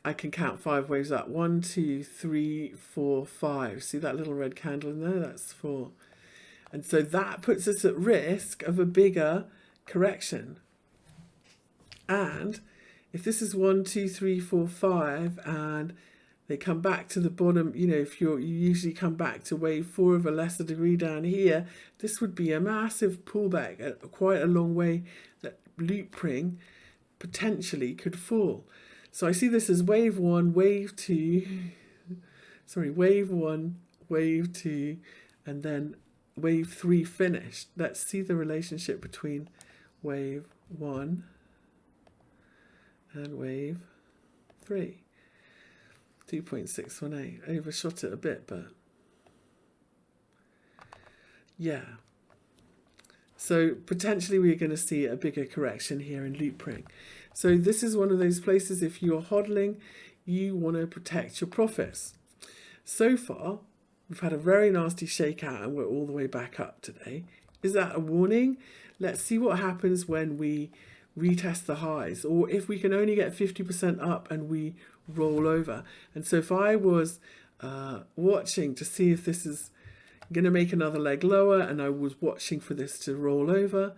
I can count 5 waves up. 1, 2, 3, 4, 5. See that little red candle in there? That's 4. And so that puts us at risk of a bigger correction. And if this is 1, 2, 3, 4, 5, and they come back to the bottom, you know, if you usually come back to wave 4 of a lesser degree down here, this would be a massive pullback, quite a long way that Loopring potentially could fall. So I see this as wave 1, wave 2, wave 1, wave 2, and then wave 3 finished. Let's see the relationship between wave 1 and wave 3. 2.618. I overshot it a bit, but yeah. So potentially we're going to see a bigger correction here in Loopring. So this is one of those places, if you're hodling, you want to protect your profits. So far, we've had a very nasty shakeout and we're all the way back up today. Is that a warning? Let's see what happens when we retest the highs, or if we can only get 50% up and we roll over. And so if I was watching to see if this is going to make another leg lower and I was watching for this to roll over,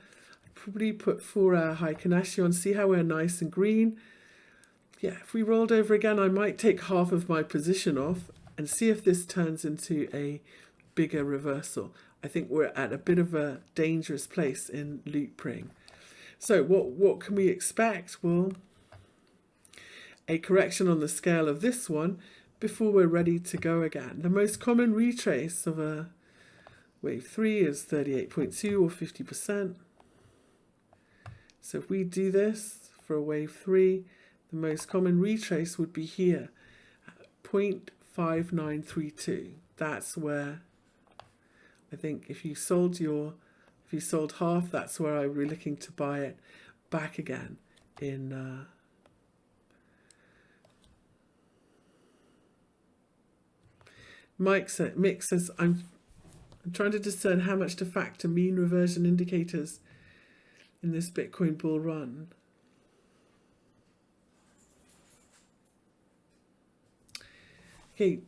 probably put 4-hour Heikin on, see how we're nice and green. Yeah, if we rolled over again, I might take half of my position off and see if this turns into a bigger reversal. I think we're at a bit of a dangerous place in Loopring. So what can we expect? Well, a correction on the scale of this one before we're ready to go again. The most common retrace of a wave 3 is 38.2 or 50%. So if we do this for a wave 3, the most common retrace would be here, 0.5932. That's where I think if you sold half, that's where I would be looking to buy it back again in Mick says, I'm trying to discern how much to factor mean reversion indicators in this Bitcoin bull run. Okay,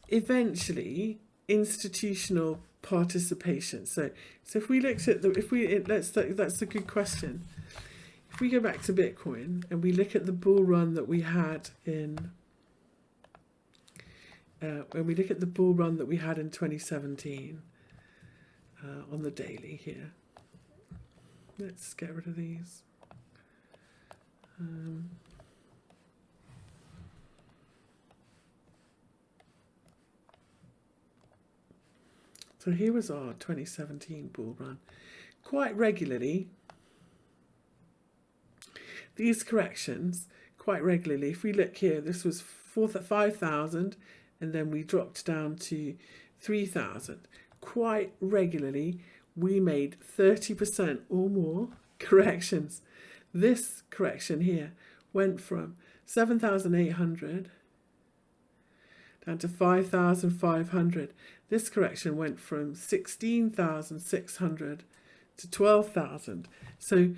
eventually institutional participation. So if we looked at that's a good question. If we go back to Bitcoin and we look at the bull run that we had in when we look at the bull run that we had in 2017 on the daily here, let's get rid of these. So here was our 2017 bull run. Quite regularly, these corrections, quite regularly, if we look here, this was 5,000 and then we dropped down to 3,000. Quite regularly, we made 30% or more corrections. This correction here went from 7,800 down to 5,500. This correction went from 16,600 to 12,000. So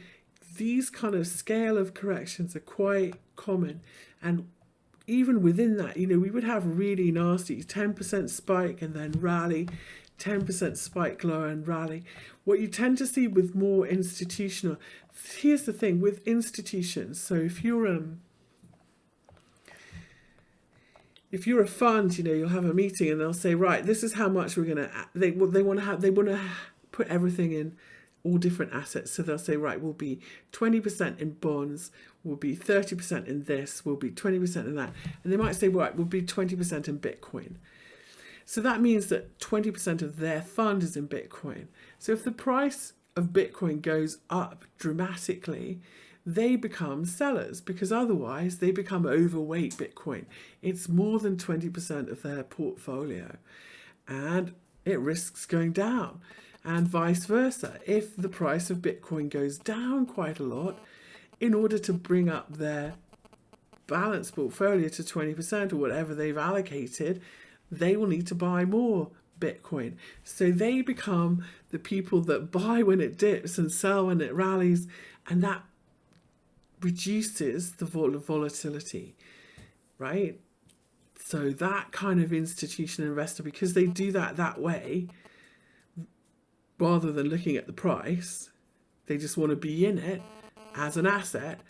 these kind of scale of corrections are quite common. And even within that, you know, we would have really nasty 10% spike and then rally, 10% spike lower and rally. What you tend to see with more institutional, here's the thing with institutions. So if you're a fund, you know, you'll have a meeting and they'll say, right, this is how much we're going to, they want to put everything in all different assets. So they'll say, right, we'll be 20% in bonds, we'll be 30% in this, we'll be 20% in that. And they might say, right, we'll be 20% in Bitcoin. So that means that 20% of their fund is in Bitcoin. So if the price of Bitcoin goes up dramatically, they become sellers because otherwise they become overweight Bitcoin. It's more than 20% of their portfolio and it risks going down. And vice versa. If the price of Bitcoin goes down quite a lot, in order to bring up their balanced portfolio to 20% or whatever they've allocated, they will need to buy more Bitcoin. So they become the people that buy when it dips and sell when it rallies, and that reduces the volatility, right? So that kind of institutional investor, because they do that way, rather than looking at the price, they just want to be in it as an asset.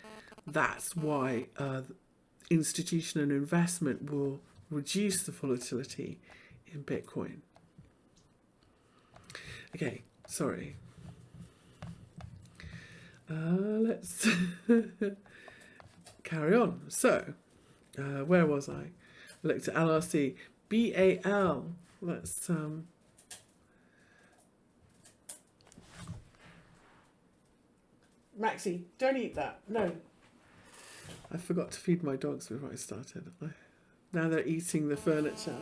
That's why institutional investment will reduce the volatility in Bitcoin. Okay, sorry. Let's carry on. So, where was I? I looked at LRC. BAL. Let's Maxie, don't eat that. No. I forgot to feed my dogs before I started. Now they're eating the furniture.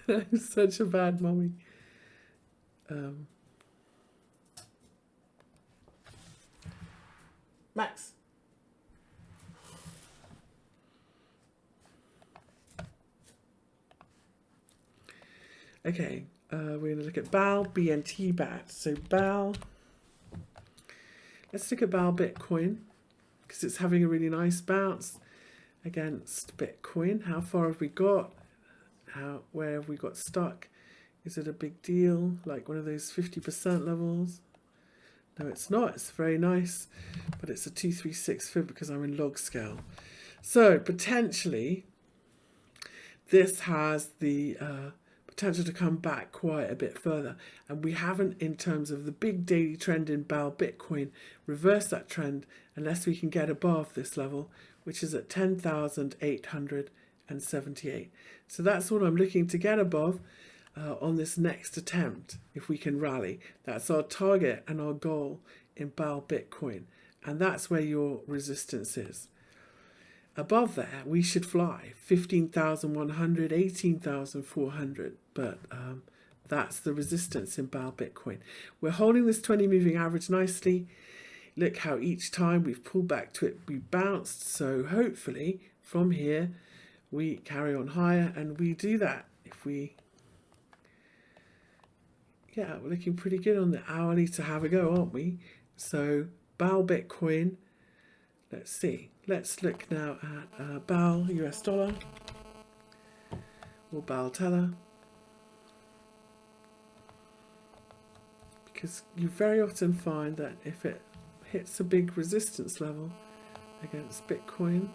I'm such a bad mummy. Max. Okay, we're going to look at BAL, BNT BAT. So BAL. Let's look at BAL Bitcoin because it's having a really nice bounce against Bitcoin. How far have we got? Where have we got stuck? Is it a big deal? Like one of those 50% levels? No, it's not. It's very nice, but it's a 236 fib because I'm in log scale. So potentially, this has the potential to come back quite a bit further. And we haven't, in terms of the big daily trend in BAL Bitcoin, reversed that trend unless we can get above this level, which is at 10,878. So that's what I'm looking to get above on this next attempt, if we can rally. That's our target and our goal in BAL Bitcoin. And that's where your resistance is. Above there, we should fly 15,100, 18,400, but that's the resistance in BAL Bitcoin. We're holding this 20 moving average nicely. Look how each time we've pulled back to it, we bounced. So hopefully from here, we carry on higher, and we do that. If we, yeah, we're looking pretty good on the hourly to have a go, aren't we? So BAL Bitcoin, let's see. Let's look now at BAL US dollar or BAL Tether, because you very often find that if it hits a big resistance level against Bitcoin,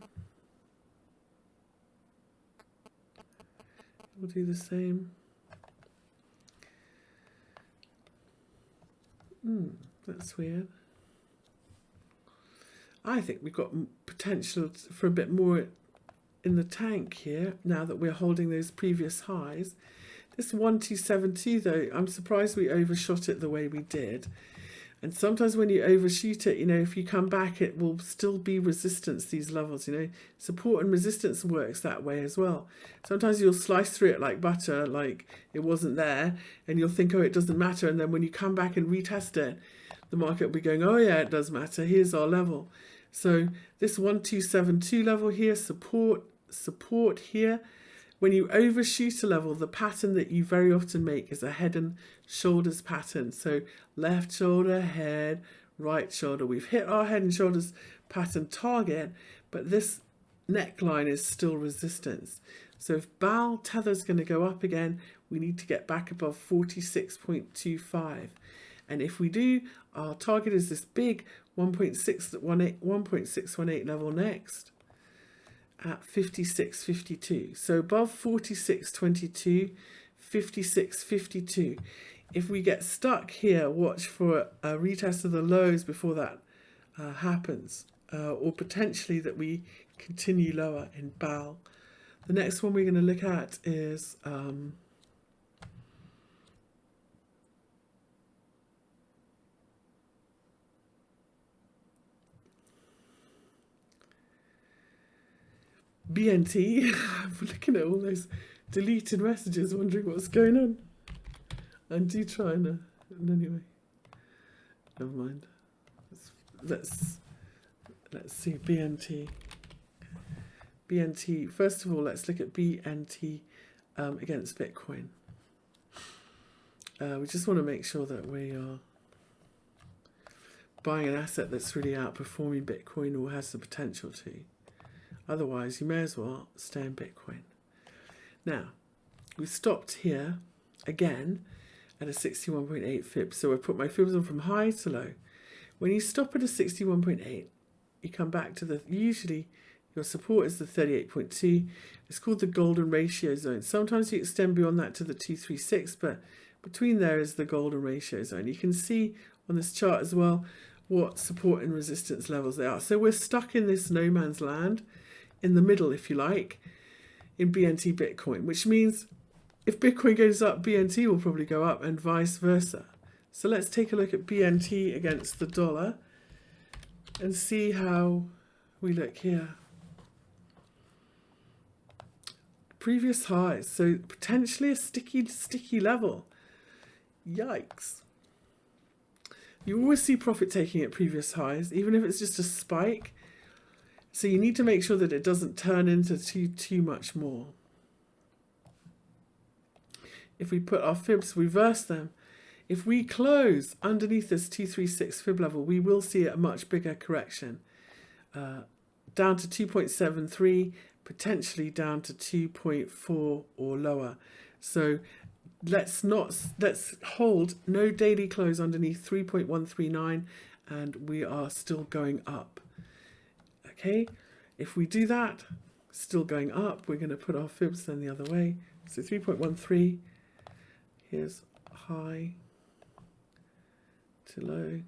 we'll do the same. That's weird. I think we've got potential for a bit more in the tank here now that we're holding those previous highs. This 1272 though, I'm surprised we overshot it the way we did. And sometimes when you overshoot it, you know, if you come back, it will still be resistance, these levels, you know. Support and resistance works that way as well. Sometimes you'll slice through it like butter, like it wasn't there, and you'll think, oh, it doesn't matter. And then when you come back and retest it, the market will be going, oh yeah, it does matter. Here's our level. So this 1272 level here, support here. When you overshoot a level, the pattern that you very often make is a head and shoulders pattern. So left shoulder, head, right shoulder. We've hit our head and shoulders pattern target, but this neckline is still resistance. So if BAL Tether is going to go up again, we need to get back above 46.25. And if we do, our target is this big 1.618 level next at 56.52. So above 46.22, 56.52. If we get stuck here, watch for a retest of the lows before that happens, or potentially that we continue lower in BAL. The next one we're going to look at is BNT. I'm looking at all those deleted messages, wondering what's going on. And do try and anyway, never mind. Let's see BNT. BNT. First of all, let's look at BNT against Bitcoin. We just want to make sure that we are buying an asset that's really outperforming Bitcoin or has the potential to. Otherwise, you may as well stay in Bitcoin. Now, we stopped here again at a 61.8 fib. So I put my fibs on from high to low. When you stop at a 61.8, you come back to the, usually your support is the 38.2. It's called the golden ratio zone. Sometimes you extend beyond that to the 236, but between there is the golden ratio zone. You can see on this chart as well what support and resistance levels they are. So we're stuck in this no man's land, in the middle, if you like, in BNT Bitcoin, which means if Bitcoin goes up, BNT will probably go up and vice versa. So let's take a look at BNT against the dollar and see how we look here. Previous highs, so potentially a sticky level. Yikes. You always see profit taking at previous highs, even if it's just a spike. So you need to make sure that it doesn't turn into too much more. If we put our fibs, reverse them. If we close underneath this 236 fib level, we will see a much bigger correction. Down to 2.73, potentially down to 2.4 or lower. So let's hold no daily close underneath 3.139, and we are still going up. Okay, if we do that, still going up, we're going to put our fibs then the other way. So 3.13, Here's high to low.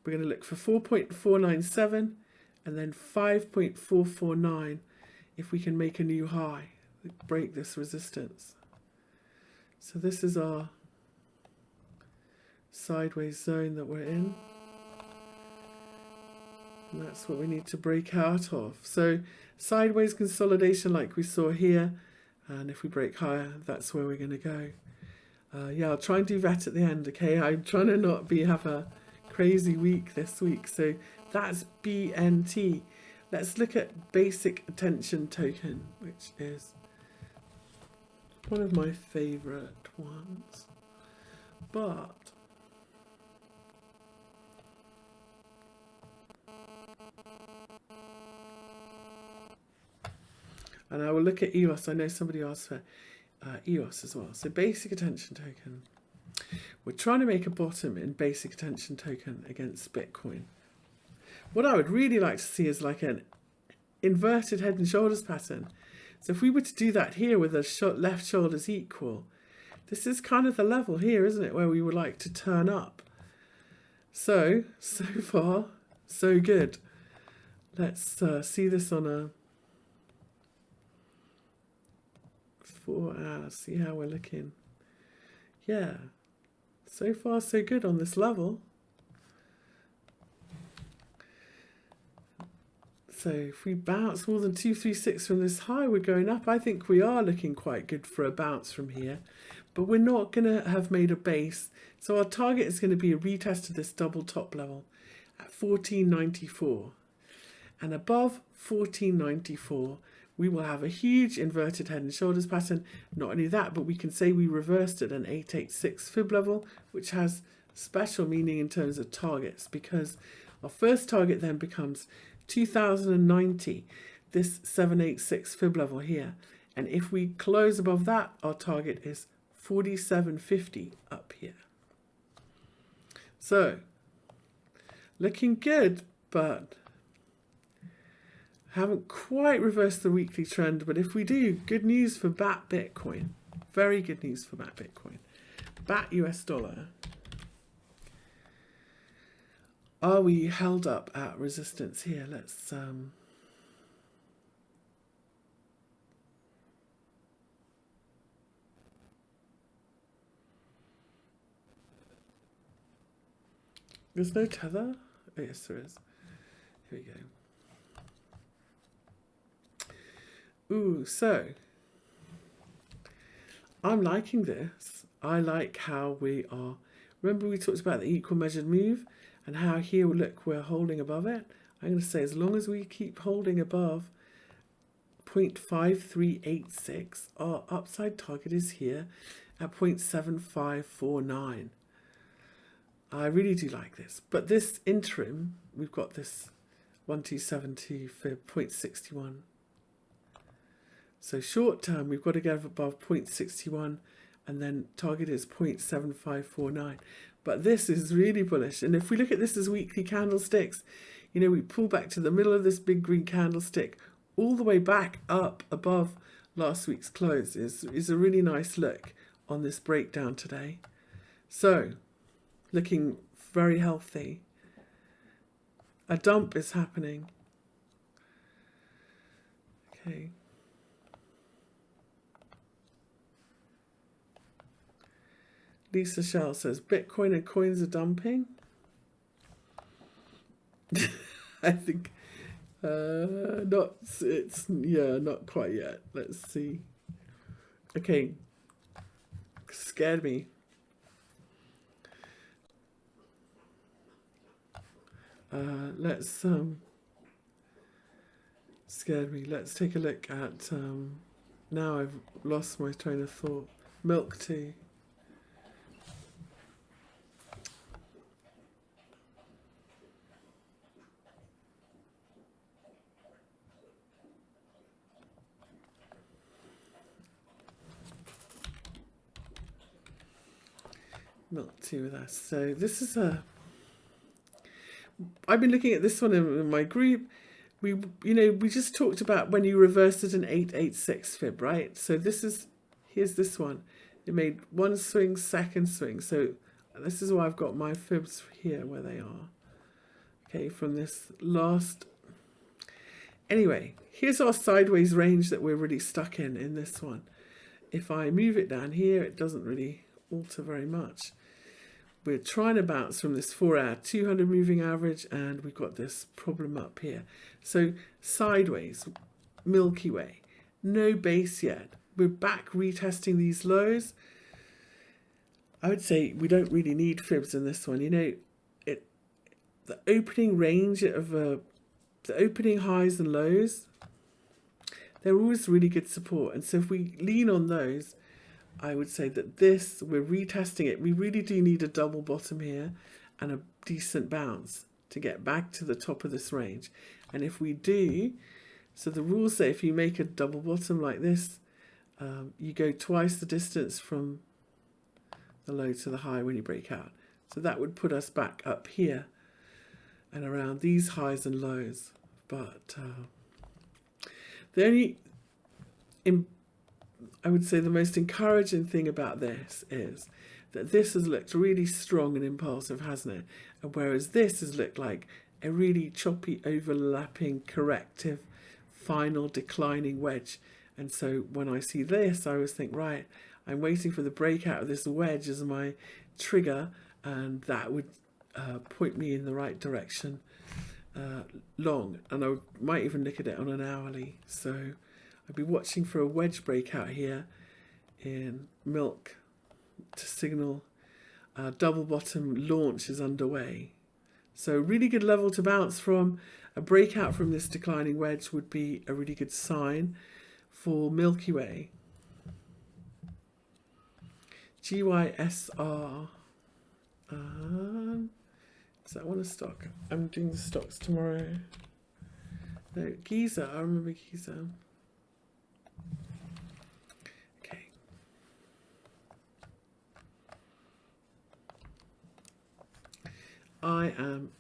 We're going to look for 4.497 and then 5.449 if we can make a new high, break this resistance. So this is our sideways zone that we're in. And that's what we need to break out of. So sideways consolidation like we saw here. And if we break higher, that's where we're going to go. Yeah, I'll try and do that at the end, okay? I'm trying to not have a crazy week this week. So that's BNT. Let's look at basic attention token, which is one of my favorite ones. But and I will look at EOS. I know somebody asked for EOS as well. So basic attention token. We're trying to make a bottom in basic attention token against Bitcoin. What I would really like to see is like an inverted head and shoulders pattern. So if we were to do that here with the left shoulders equal, this is kind of the level here, isn't it, where we would like to turn up. So far, so good. Let's see this on a 4 hours, see how we're looking. Yeah, so far so good on this level. So if we bounce more than 236 from this high, we're going up. I think we are looking quite good for a bounce from here, but we're not going to have made a base. So our target is going to be a retest of this double top level at 1494. And above 1494, we will have a huge inverted head and shoulders pattern. Not only that, but we can say we reversed at an 886 fib level, which has special meaning in terms of targets, because our first target then becomes 2090, this 786 fib level here. And if we close above that, our target is 4750 up here. So looking good, but haven't quite reversed the weekly trend. But if we do, good news for BAT Bitcoin. Very good news for BAT Bitcoin. BAT US dollar. Are we held up at resistance here? Let's there's no tether? Oh, yes, there is. Here we go. Ooh, so I'm liking this. I like how we are. Remember we talked about the equal measured move and how here, look, we're holding above it. I'm going to say as long as we keep holding above 0.5386, our upside target is here at 0.7549. I really do like this. But this interim, we've got this 1272 fib 0.61. So short term, we've got to get above 0.61 and then target is 0.7549. But this is really bullish. And if we look at this as weekly candlesticks, you know, we pull back to the middle of this big green candlestick, all the way back up above last week's close is a really nice look on this breakdown today. So looking very healthy. A dump is happening. Okay. Lisa Shell says Bitcoin and coins are dumping. I think not quite yet. Let's see. Okay. Scared me. Scared me. Let's take a look at now I've lost my train of thought. Milk tea. Milk tea with us. So this is I've been looking at this one in my group. We just talked about when you reversed at an 886 fib, right? So here's this one. It made one swing, second swing. So this is why I've got my fibs here where they are. Okay, from this last. Anyway, here's our sideways range that we're really stuck in this one. If I move it down here, it doesn't really alter very much. We're trying to bounce from this 4-hour 200 moving average, and we've got this problem up here. So sideways, Milky Way, no base yet. We're back retesting these lows. I would say we don't really need fibs in this one. You know, the opening range of the opening highs and lows, they're always really good support. And so if we lean on those, I would say that this, we're retesting it. We really do need a double bottom here and a decent bounce to get back to the top of this range. And if we do, so the rules say if you make a double bottom like this, you go twice the distance from the low to the high when you break out. So that would put us back up here and around these highs and lows. But the only, I would say the most encouraging thing about this is that this has looked really strong and impulsive, hasn't it? And whereas this has looked like a really choppy, overlapping, corrective, final declining wedge. And so when I see this, I always think, right, I'm waiting for the breakout of this wedge as my trigger, and that would point me in the right direction long. And I might even look at it on an hourly. So I'd be watching for a wedge breakout here in milk to signal double bottom launch is underway. So really good level to bounce from. A breakout from this declining wedge would be a really good sign for Milky Way. GYSR. Is that one a stock? I'm doing the stocks tomorrow. No, GYSR. I remember GYSR. Okay. I am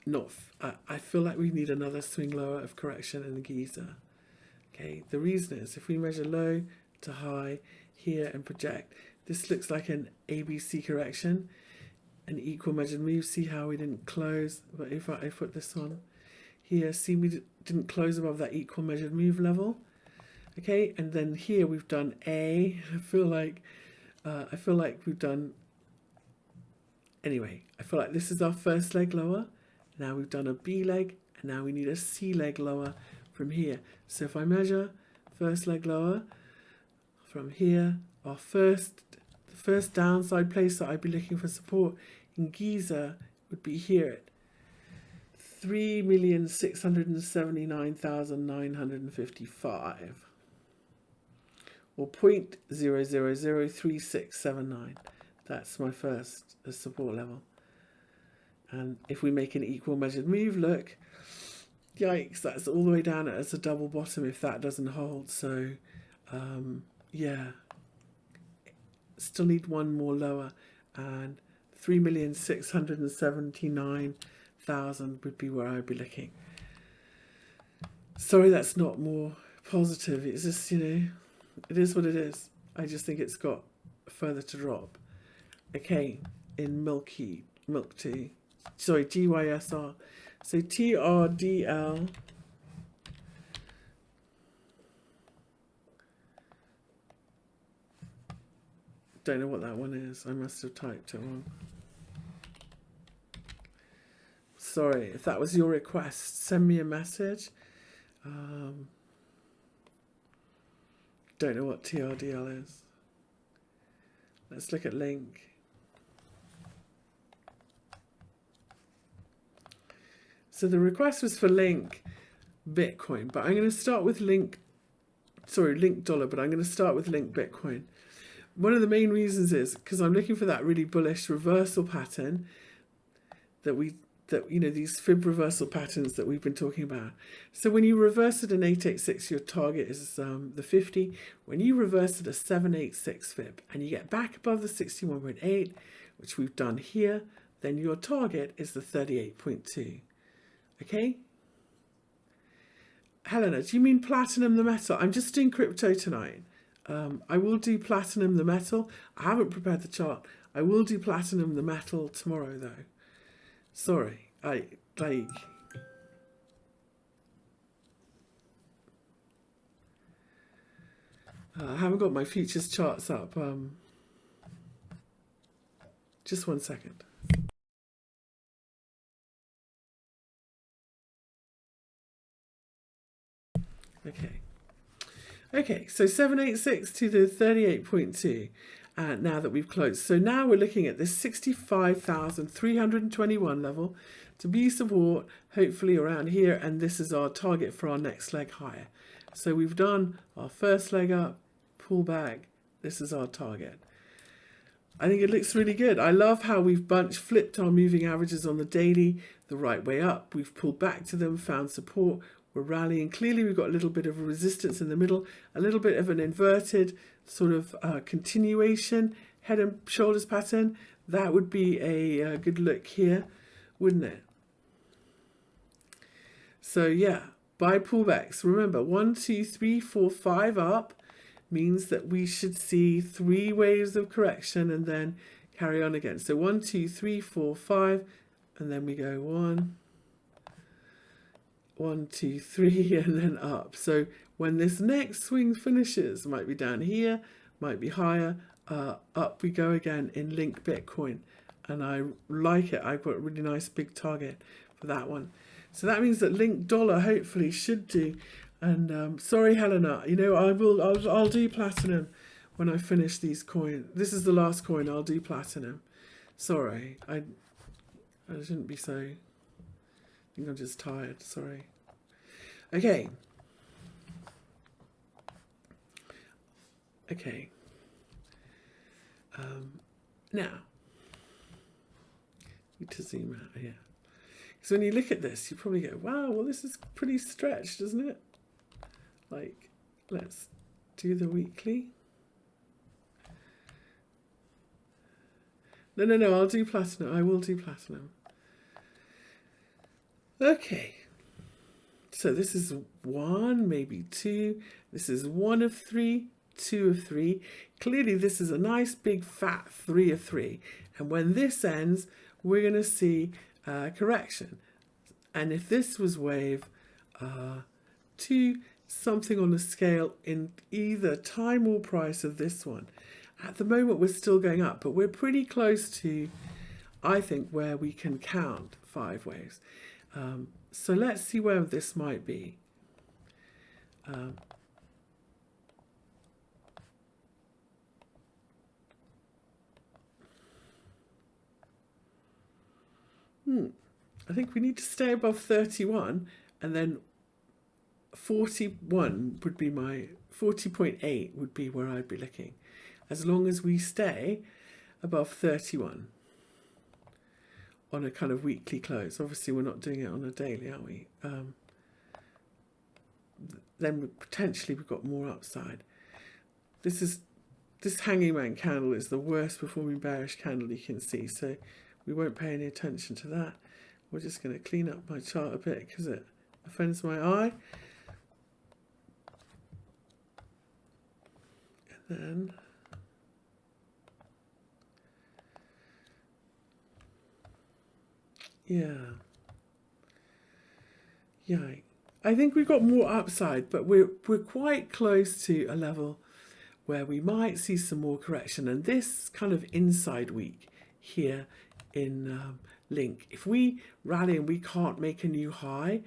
not. I feel like we need another swing lower of correction in the GYSR. Okay. The reason is if we measure low to high here and project, this looks like an ABC correction, an equal measured move. See how we didn't close? But if I put this on here, see we didn't close above that equal measured move level. Okay, and then here we've done A. I feel like we've done. Anyway, I feel like this is our first leg lower. Now we've done a B leg, and now we need a C leg lower from here. So if I measure first leg lower from here, the first downside place that I'd be looking for support in GYSR would be here at 3,679,955 or 0.0003679. That's my first support level. And if we make an equal measured move, look, yikes, that's all the way down as a double bottom if that doesn't hold. So yeah, still need one more lower, and 3,679,000 would be where I'd be looking. Sorry, that's not more positive. It's just, you know, it is what it is. I just think it's got further to drop. Okay, in milk tea, sorry, GYSR. So TRDL. Don't know what that one is. I must have typed it wrong. Sorry, if that was your request, send me a message. Don't know what TRDL is. Let's look at Link. So the request was for Link Bitcoin, but I'm going to start with Link dollar, but I'm going to start with Link Bitcoin. One of the main reasons is because I'm looking for that really bullish reversal pattern that you know, these fib reversal patterns that we've been talking about. So when you reverse at an 886, your target is the 50. When you reverse at a 786 fib and you get back above the 61.8, which we've done here, then your target is the 38.2. Okay? Helena, do you mean platinum the metal? I'm just doing crypto tonight. I will do platinum the metal. I haven't prepared the chart. I will do platinum the metal tomorrow though. Sorry, I haven't got my futures charts up. Just 1 second. Okay, so 786 to the 38.2 now that we've closed. So now we're looking at this 65,321 level to be support, hopefully around here, and this is our target for our next leg higher. So we've done our first leg up, pull back, this is our target. I think it looks really good. I love how we've flipped our moving averages on the daily the right way up. We've pulled back to them, found support. We're rallying. Clearly, we've got a little bit of a resistance in the middle, a little bit of an inverted sort of continuation, head and shoulders pattern. That would be a good look here, wouldn't it? So yeah, buy pullbacks. Remember, 1, 2, 3, 4, 5 up means that we should see 3 waves of correction and then carry on again. So 1, 2, 3, 4, 5, and then we go 1, 1, 2, 3, and then up. So when this next swing finishes, might be down here, might be higher, up we go again in Link Bitcoin. And I like it. I've got a really nice big target for that one. So that means that Link Dollar hopefully should do. And sorry, Helena, you know, I'll do platinum when I finish these coins. This is the last coin. I'll do platinum. Sorry, I shouldn't be so. I think I'm just tired. Sorry. Okay. Okay. Now, need to zoom out here. So when you look at this, you probably go, "Wow, well, this is pretty stretched, isn't it?" Like, let's do the weekly. No, I'll do platinum. I will do platinum. Okay. So this is 1, maybe 2. This is 1 of 3, 2 of 3. Clearly, this is a nice big fat 3 of 3. And when this ends, we're going to see correction. And if this was wave 2, something on the scale in either time or price of this one. At the moment, we're still going up, but we're pretty close to, I think, where we can count 5 waves. So let's see where this might be. I think we need to stay above 31, and then 41 would be my 40.8 would be where I'd be looking, as long as we stay above 31 on a kind of weekly close. Obviously, we're not doing it on a daily, are we? Then potentially we've got more upside. This hanging man candle is the worst performing bearish candle you can see, so we won't pay any attention to that. We're just going to clean up my chart a bit because it offends my eye. And then yeah, I think we've got more upside, but we're quite close to a level where we might see some more correction. And this kind of inside week here in Link, if we rally and we can't make a new high,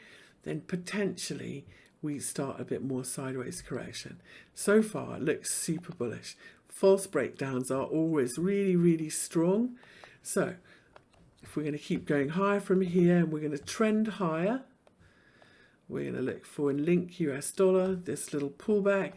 then potentially we start a bit more sideways correction. So far, it looks super bullish. False breakdowns are always really, really strong. So if we're going to keep going higher from here and we're going to trend higher, we're going to look for in Link US dollar, this little pullback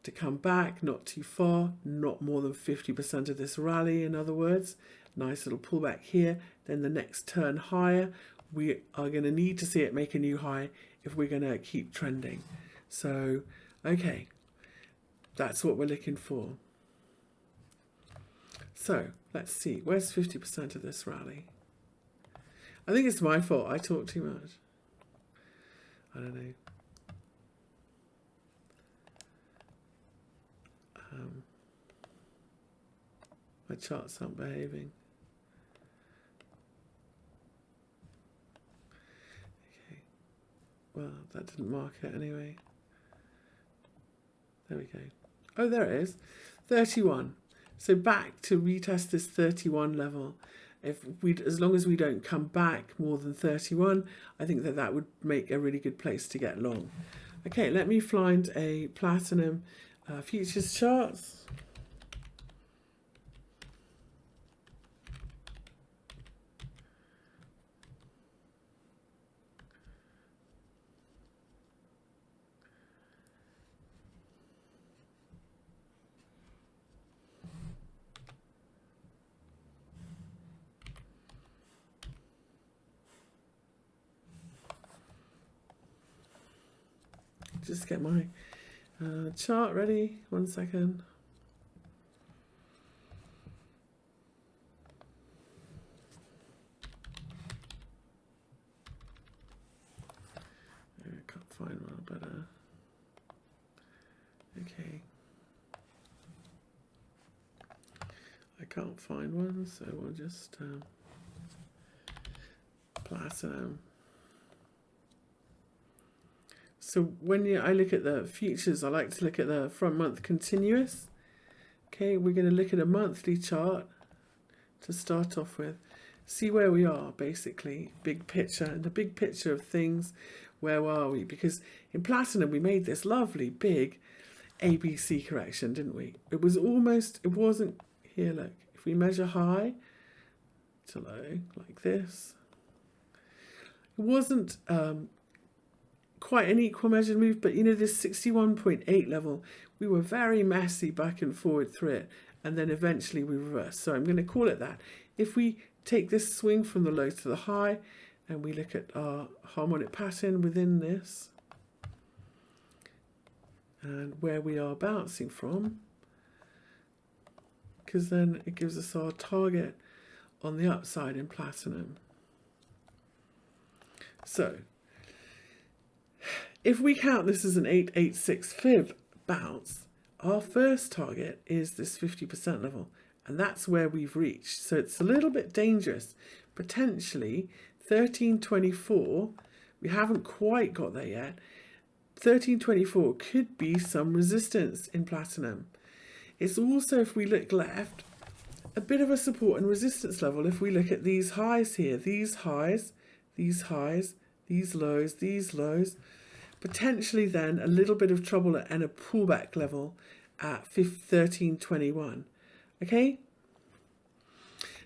to come back, not too far, not more than 50% of this rally, in other words. Nice little pullback here. Then the next turn higher, we are going to need to see it make a new high if we're going to keep trending. So, okay, that's what we're looking for. So, let's see. Where's 50% of this rally? I think it's my fault. I talk too much. I don't know. My charts aren't behaving. Okay, well, that didn't mark it anyway. There we go. Oh, there it is, 31. So back to retest this 31 level. If we, as long as we don't come back more than 31, I think that that would make a really good place to get long. Okay, let me find a platinum futures charts. Just get my chart ready. 1 second. I can't find one, but okay. I can't find one, so we'll just platinum. So when I look at the futures, I like to look at the front month continuous. Okay, we're going to look at a monthly chart to start off with. See where we are, basically, big picture, and the big picture of things. Where are we? Because in platinum, we made this lovely big ABC correction, didn't we? It was almost, it wasn't, here, look, if we measure high to low, like this, it wasn't quite an equal measured move, but you know, this 61.8 level, we were very messy back and forward through it, and then eventually we reversed. So I'm going to call it that. If we take this swing from the low to the high, and we look at our harmonic pattern within this, and where we are bouncing from, because then it gives us our target on the upside in platinum. So if we count this as an 886 fib bounce, our first target is this 50% level, and that's where we've reached. So it's a little bit dangerous. Potentially 1324, we haven't quite got there yet. 1324 could be some resistance in platinum. It's also, if we look left, a bit of a support and resistance level. If we look at these highs here, these highs, these highs, these lows, potentially then a little bit of trouble and a pullback level at 1321. Okay?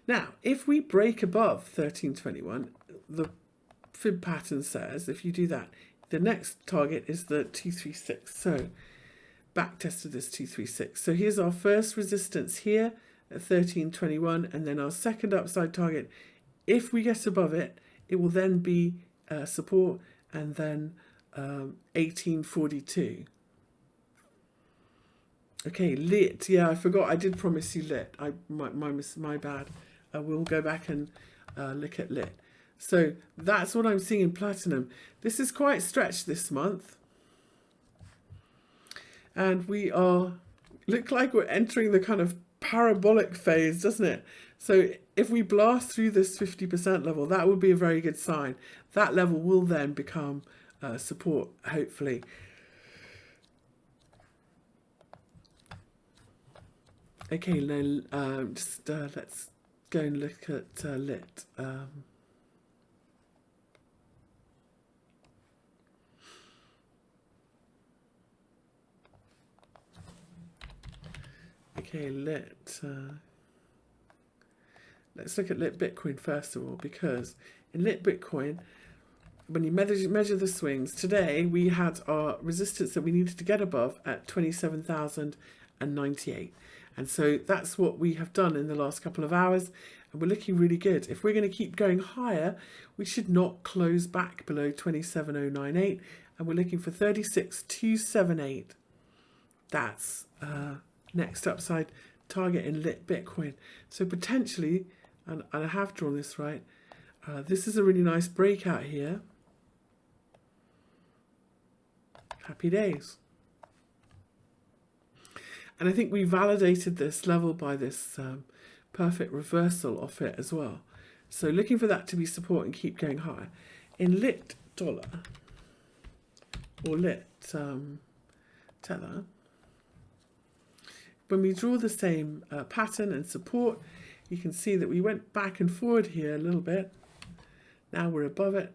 Now, if we break above 1321, the fib pattern says, if you do that, the next target is the 236. So back tested this 236. So here's our first resistance here at 1321, and then our second upside target. If we get above it, it will then be support, and then 1842. Okay, lit. Yeah, I forgot. I did promise you lit. My bad. I will go back and look at lit. So that's what I'm seeing in platinum. This is quite stretched this month, and we look like we're entering the kind of parabolic phase, doesn't it? So if we blast through this 50% level, that would be a very good sign. That level will then become support, hopefully. Okay, then let's go and look at lit. Okay, lit. Let's look at lit Bitcoin first of all, because in lit Bitcoin, when you measure the swings, today we had our resistance that we needed to get above at 27,098. And so that's what we have done in the last couple of hours, and we're looking really good. If we're going to keep going higher, we should not close back below 27,098, and we're looking for 36,278. That's next upside target in lit Bitcoin. So potentially, and I have drawn this right, this is a really nice breakout here. Happy days. And I think we validated this level by this perfect reversal off it as well. So looking for that to be support and keep going higher. In lit dollar or lit tether, when we draw the same pattern and support, you can see that we went back and forward here a little bit. Now we're above it,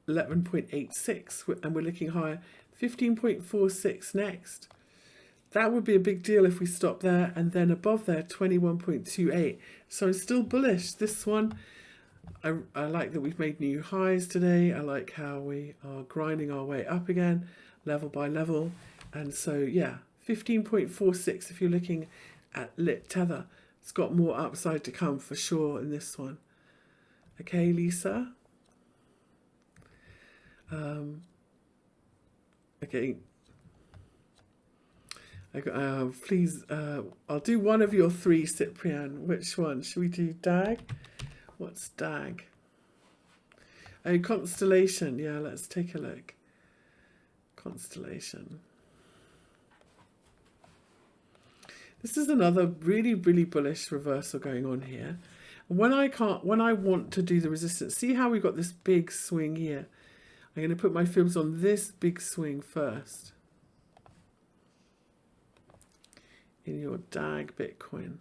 11.86, and we're looking higher, 15.46 next. That would be a big deal if we stop there, and then above there, 21.28. So I'm still bullish. This one, I like that we've made new highs today. I like how we are grinding our way up again, level by level. And so, yeah, 15.46 if you're looking at lit tether. It's got more upside to come for sure in this one. Okay, Lisa. Okay. Please, I'll do one of your three, Cyprian. Which one? Should we do DAG? What's DAG? Oh, Constellation. Yeah, let's take a look. Constellation. This is another really, really bullish reversal going on here. When I want to do the resistance, see how we've got this big swing here. I'm going to put my fibs on this big swing first. In your DAG Bitcoin.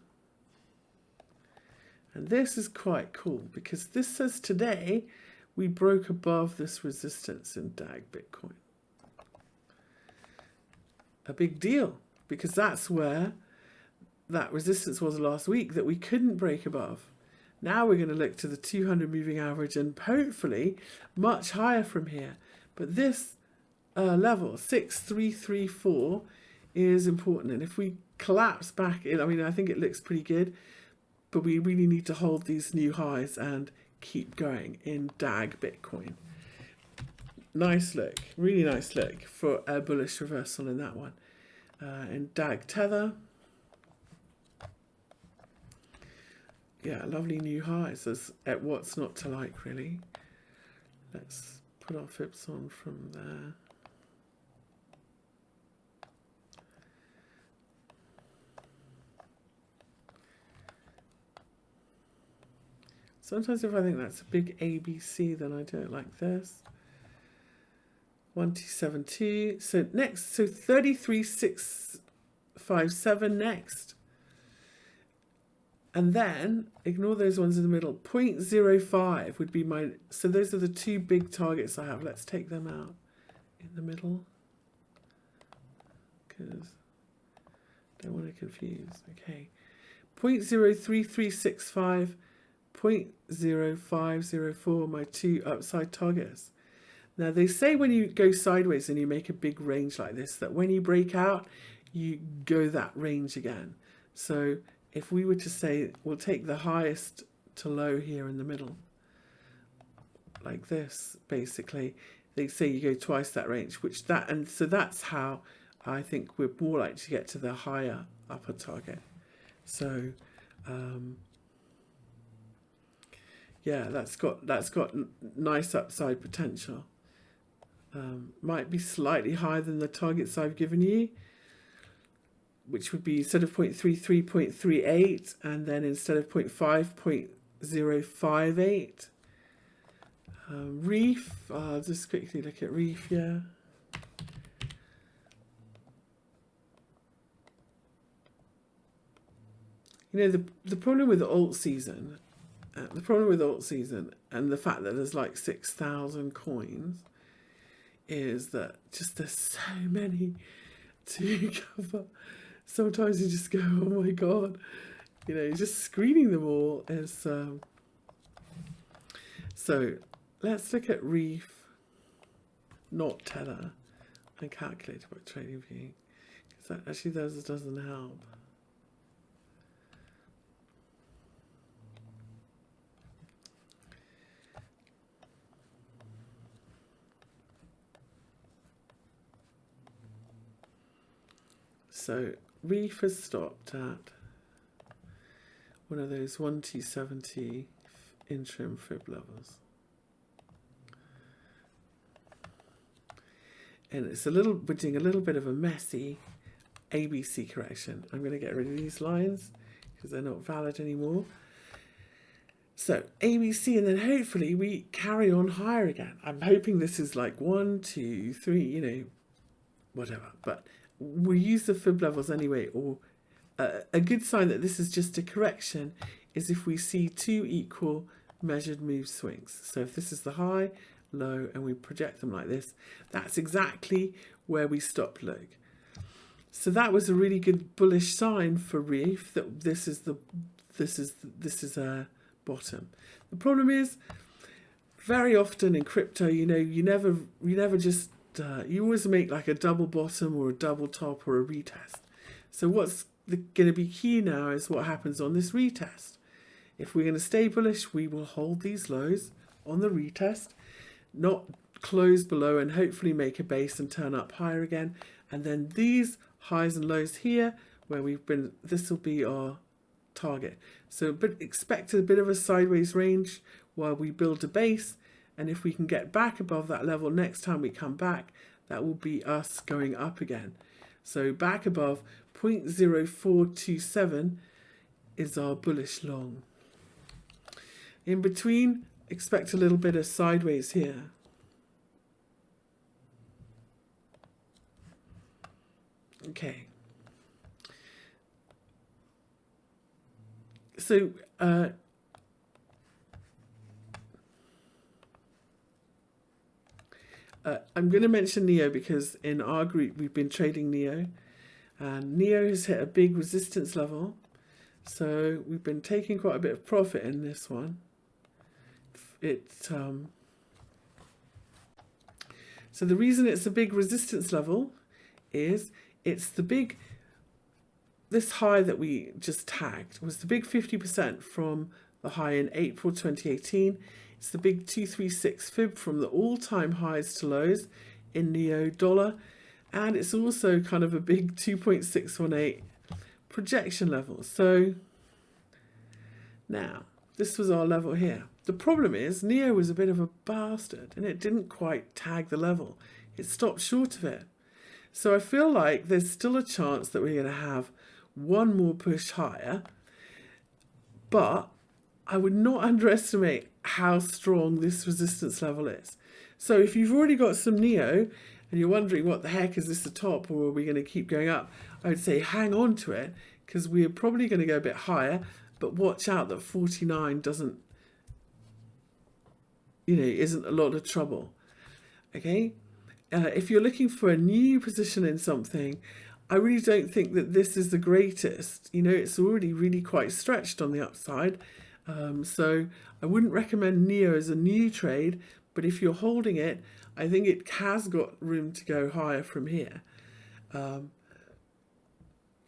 And this is quite cool because this says today we broke above this resistance in DAG Bitcoin. A big deal because that's where that resistance was last week that we couldn't break above. Now we're going to look to the 200 moving average and hopefully much higher from here. But this level, 6334, is important. And if we collapse back, I mean, I think it looks pretty good, but we really need to hold these new highs and keep going in DAG Bitcoin. Nice look, really nice look for a bullish reversal in that one. In DAG Tether, yeah, lovely new highs. At what's not to like, really. Let's put our fibs on from there. Sometimes if I think that's a big ABC, then I do it like this. 1272. So next, so 33657 next. And then, ignore those ones in the middle. 0.05 would be my, so those are the two big targets I have. Let's take them out in the middle. Because I don't want to confuse. Okay. 0.03365, 0.0504, my two upside targets. Now they say when you go sideways and you make a big range like this, that when you break out, you go that range again. So if we were to say, we'll take the highest to low here in the middle, like this, basically, they say you go twice that range, and so that's how I think we're more likely to get to the higher upper target. So, yeah, that's got nice upside potential. Might be slightly higher than the targets I've given you, which would be instead of 0.33, 0.38, and then instead of 0.5, 0.058. REEF, I'll just quickly look at REEF, yeah. You know, the problem with the alt season, and the fact that there's like 6,000 coins is that just there's so many to cover. Sometimes you just go, oh my God, you know, just screening them all is, so let's look at REEF, not Tether, and calculate about trading view, because that actually doesn't help. So REEF has stopped at one of those 1270 interim fib levels. And it's we're doing a little bit of a messy ABC correction. I'm going to get rid of these lines because they're not valid anymore. So ABC, and then hopefully we carry on higher again. I'm hoping this is like 1, 2, 3, you know, whatever. But we use the fib levels anyway. Or a good sign that this is just a correction is if we see 2 equal measured move swings. So if this is the high, low, and we project them like this, that's exactly where we stop look. So that was a really good bullish sign for REEF that this is a bottom. The problem is, very often in crypto, you know, you never just you always make like a double bottom or a double top or a retest. So what's going to be key now is what happens on this retest. If we're going to stay bullish, we will hold these lows on the retest, not close below, and hopefully make a base and turn up higher again. And then these highs and lows here, where we've been, this will be our target. So but expect a bit of a sideways range while we build a base, and if we can get back above that level next time we come back, that will be us going up again. So back above 0.0427 is our bullish long. In between, expect a little bit of sideways here. Okay. So I'm going to mention NEO because in our group we've been trading NEO, and NEO has hit a big resistance level. So we've been taking quite a bit of profit in this one. So the reason it's a big resistance level is it's the big, this high that we just tagged was the big 50% from the high in April 2018. It's the big 236 fib from the all-time highs to lows in NEO dollar. And it's also kind of a big 2.618 projection level. So now, this was our level here. The problem is NEO was a bit of a bastard and it didn't quite tag the level. It stopped short of it. So I feel like there's still a chance that we're going to have one more push higher, but I would not underestimate how strong this resistance level is. So if you've already got some NEO and you're wondering what the heck, is this the top or are we going to keep going up, I would say hang on to it because we're probably going to go a bit higher, but watch out that 49 doesn't, you know, isn't a lot of trouble. Okay, if you're looking for a new position in something, I really don't think that this is the greatest. You know, it's already really quite stretched on the upside. So I wouldn't recommend NEO as a new trade, but if you're holding it, I think it has got room to go higher from here.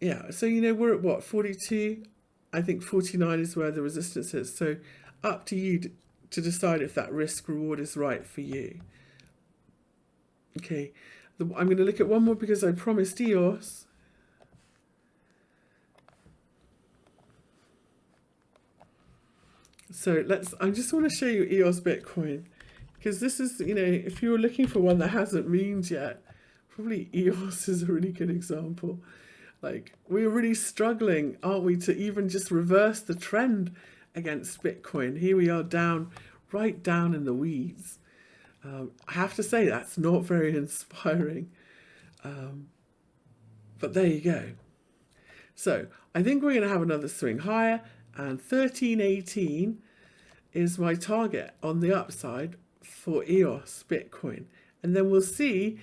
Yeah, so you know, we're at what, 42? I think 49 is where the resistance is. So up to you to decide if that risk reward is right for you. Okay, I'm going to look at one more because I promised EOS. So I just want to show you EOS Bitcoin because this is, you know, if you're looking for one that hasn't memed yet, probably EOS is a really good example. Like, we're really struggling, aren't we, to even just reverse the trend against Bitcoin. Here we are down, right down in the weeds. I have to say that's not very inspiring, but there you go. So I think we're going to have another swing higher, and 1318 is my target on the upside for EOS Bitcoin, and then we'll see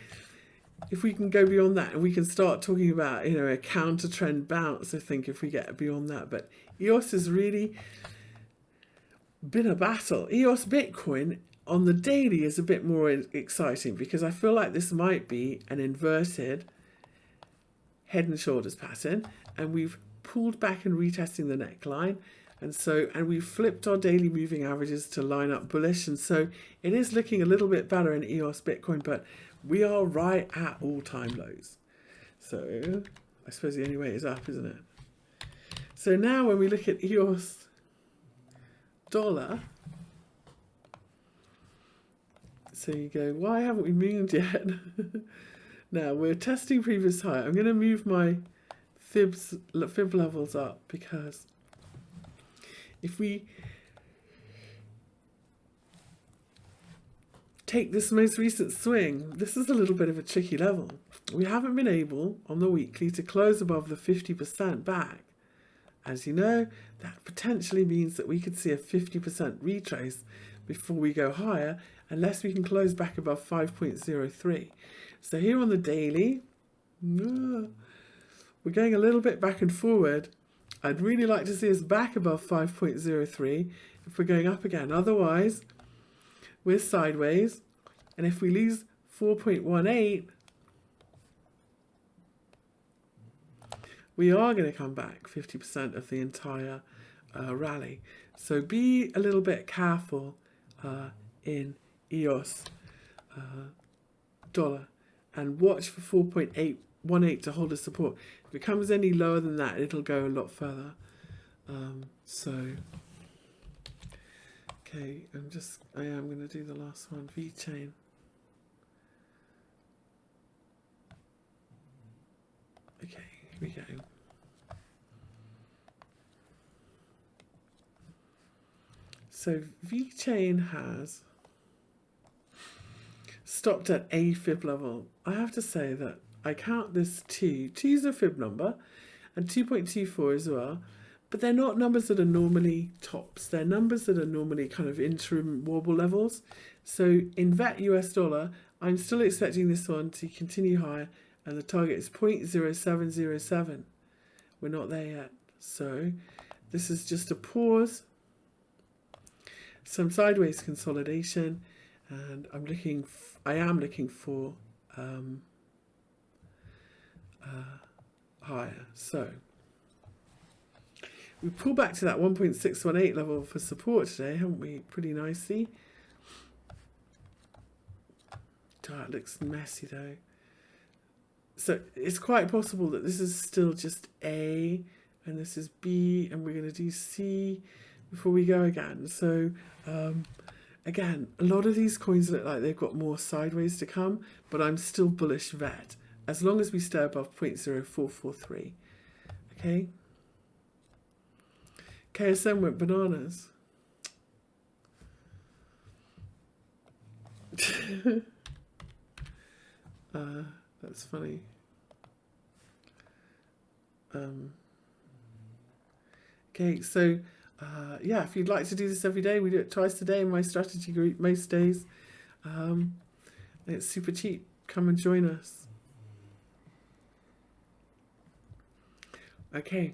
if we can go beyond that, and we can start talking about, you know, a counter trend bounce. I think if we get beyond that, but EOS has really been a battle. EOS Bitcoin on the daily is a bit more exciting because I feel like this might be an inverted head and shoulders pattern, and we've pulled back and retesting the neckline, and we've flipped our daily moving averages to line up bullish, and so it is looking a little bit better in EOS Bitcoin, but we are right at all-time lows. So I suppose the only way is up, isn't it? So now when we look at EOS dollar, so you go, why haven't we moved yet? Now we're testing previous high. I'm going to move my fib levels up, because if we take this most recent swing, this is a little bit of a tricky level. We haven't been able on the weekly to close above the 50% back. As you know, that potentially means that we could see a 50% retrace before we go higher, unless we can close back above 5.03. So here on the daily, we're going a little bit back and forward. I'd really like to see us back above 5.03 if we're going up again. Otherwise, we're sideways. And if we lose 4.18, we are going to come back 50% of the entire rally. So be a little bit careful in EOS dollar, and watch for 4.818 to hold a support. If it comes any lower than that, it'll go a lot further. Okay, I am going to do the last one, Vechain. Okay, here we go. So Vechain has stopped at a fib level. I have to say that I count this 2. 2 is a fib number, and 2.24 as well. But they're not numbers that are normally tops. They're numbers that are normally kind of interim wobble levels. So in VET US dollar, I'm still expecting this one to continue higher, and the target is 0.0707. We're not there yet. So this is just a pause, some sideways consolidation, and I am looking for higher. So we pull back to that 1.618 level for support today, haven't we? Pretty nicely. That looks messy though. So it's quite possible that this is still just A, and this is B, and we're going to do C before we go again. So again, a lot of these coins look like they've got more sideways to come, but I'm still bullish VET as long as we stay above 0.0443. Okay. KSM went bananas. That's funny. Okay, so yeah, if you'd like to do this every day, we do it twice a day in my strategy group most days. And it's super cheap. Come and join us. Okay.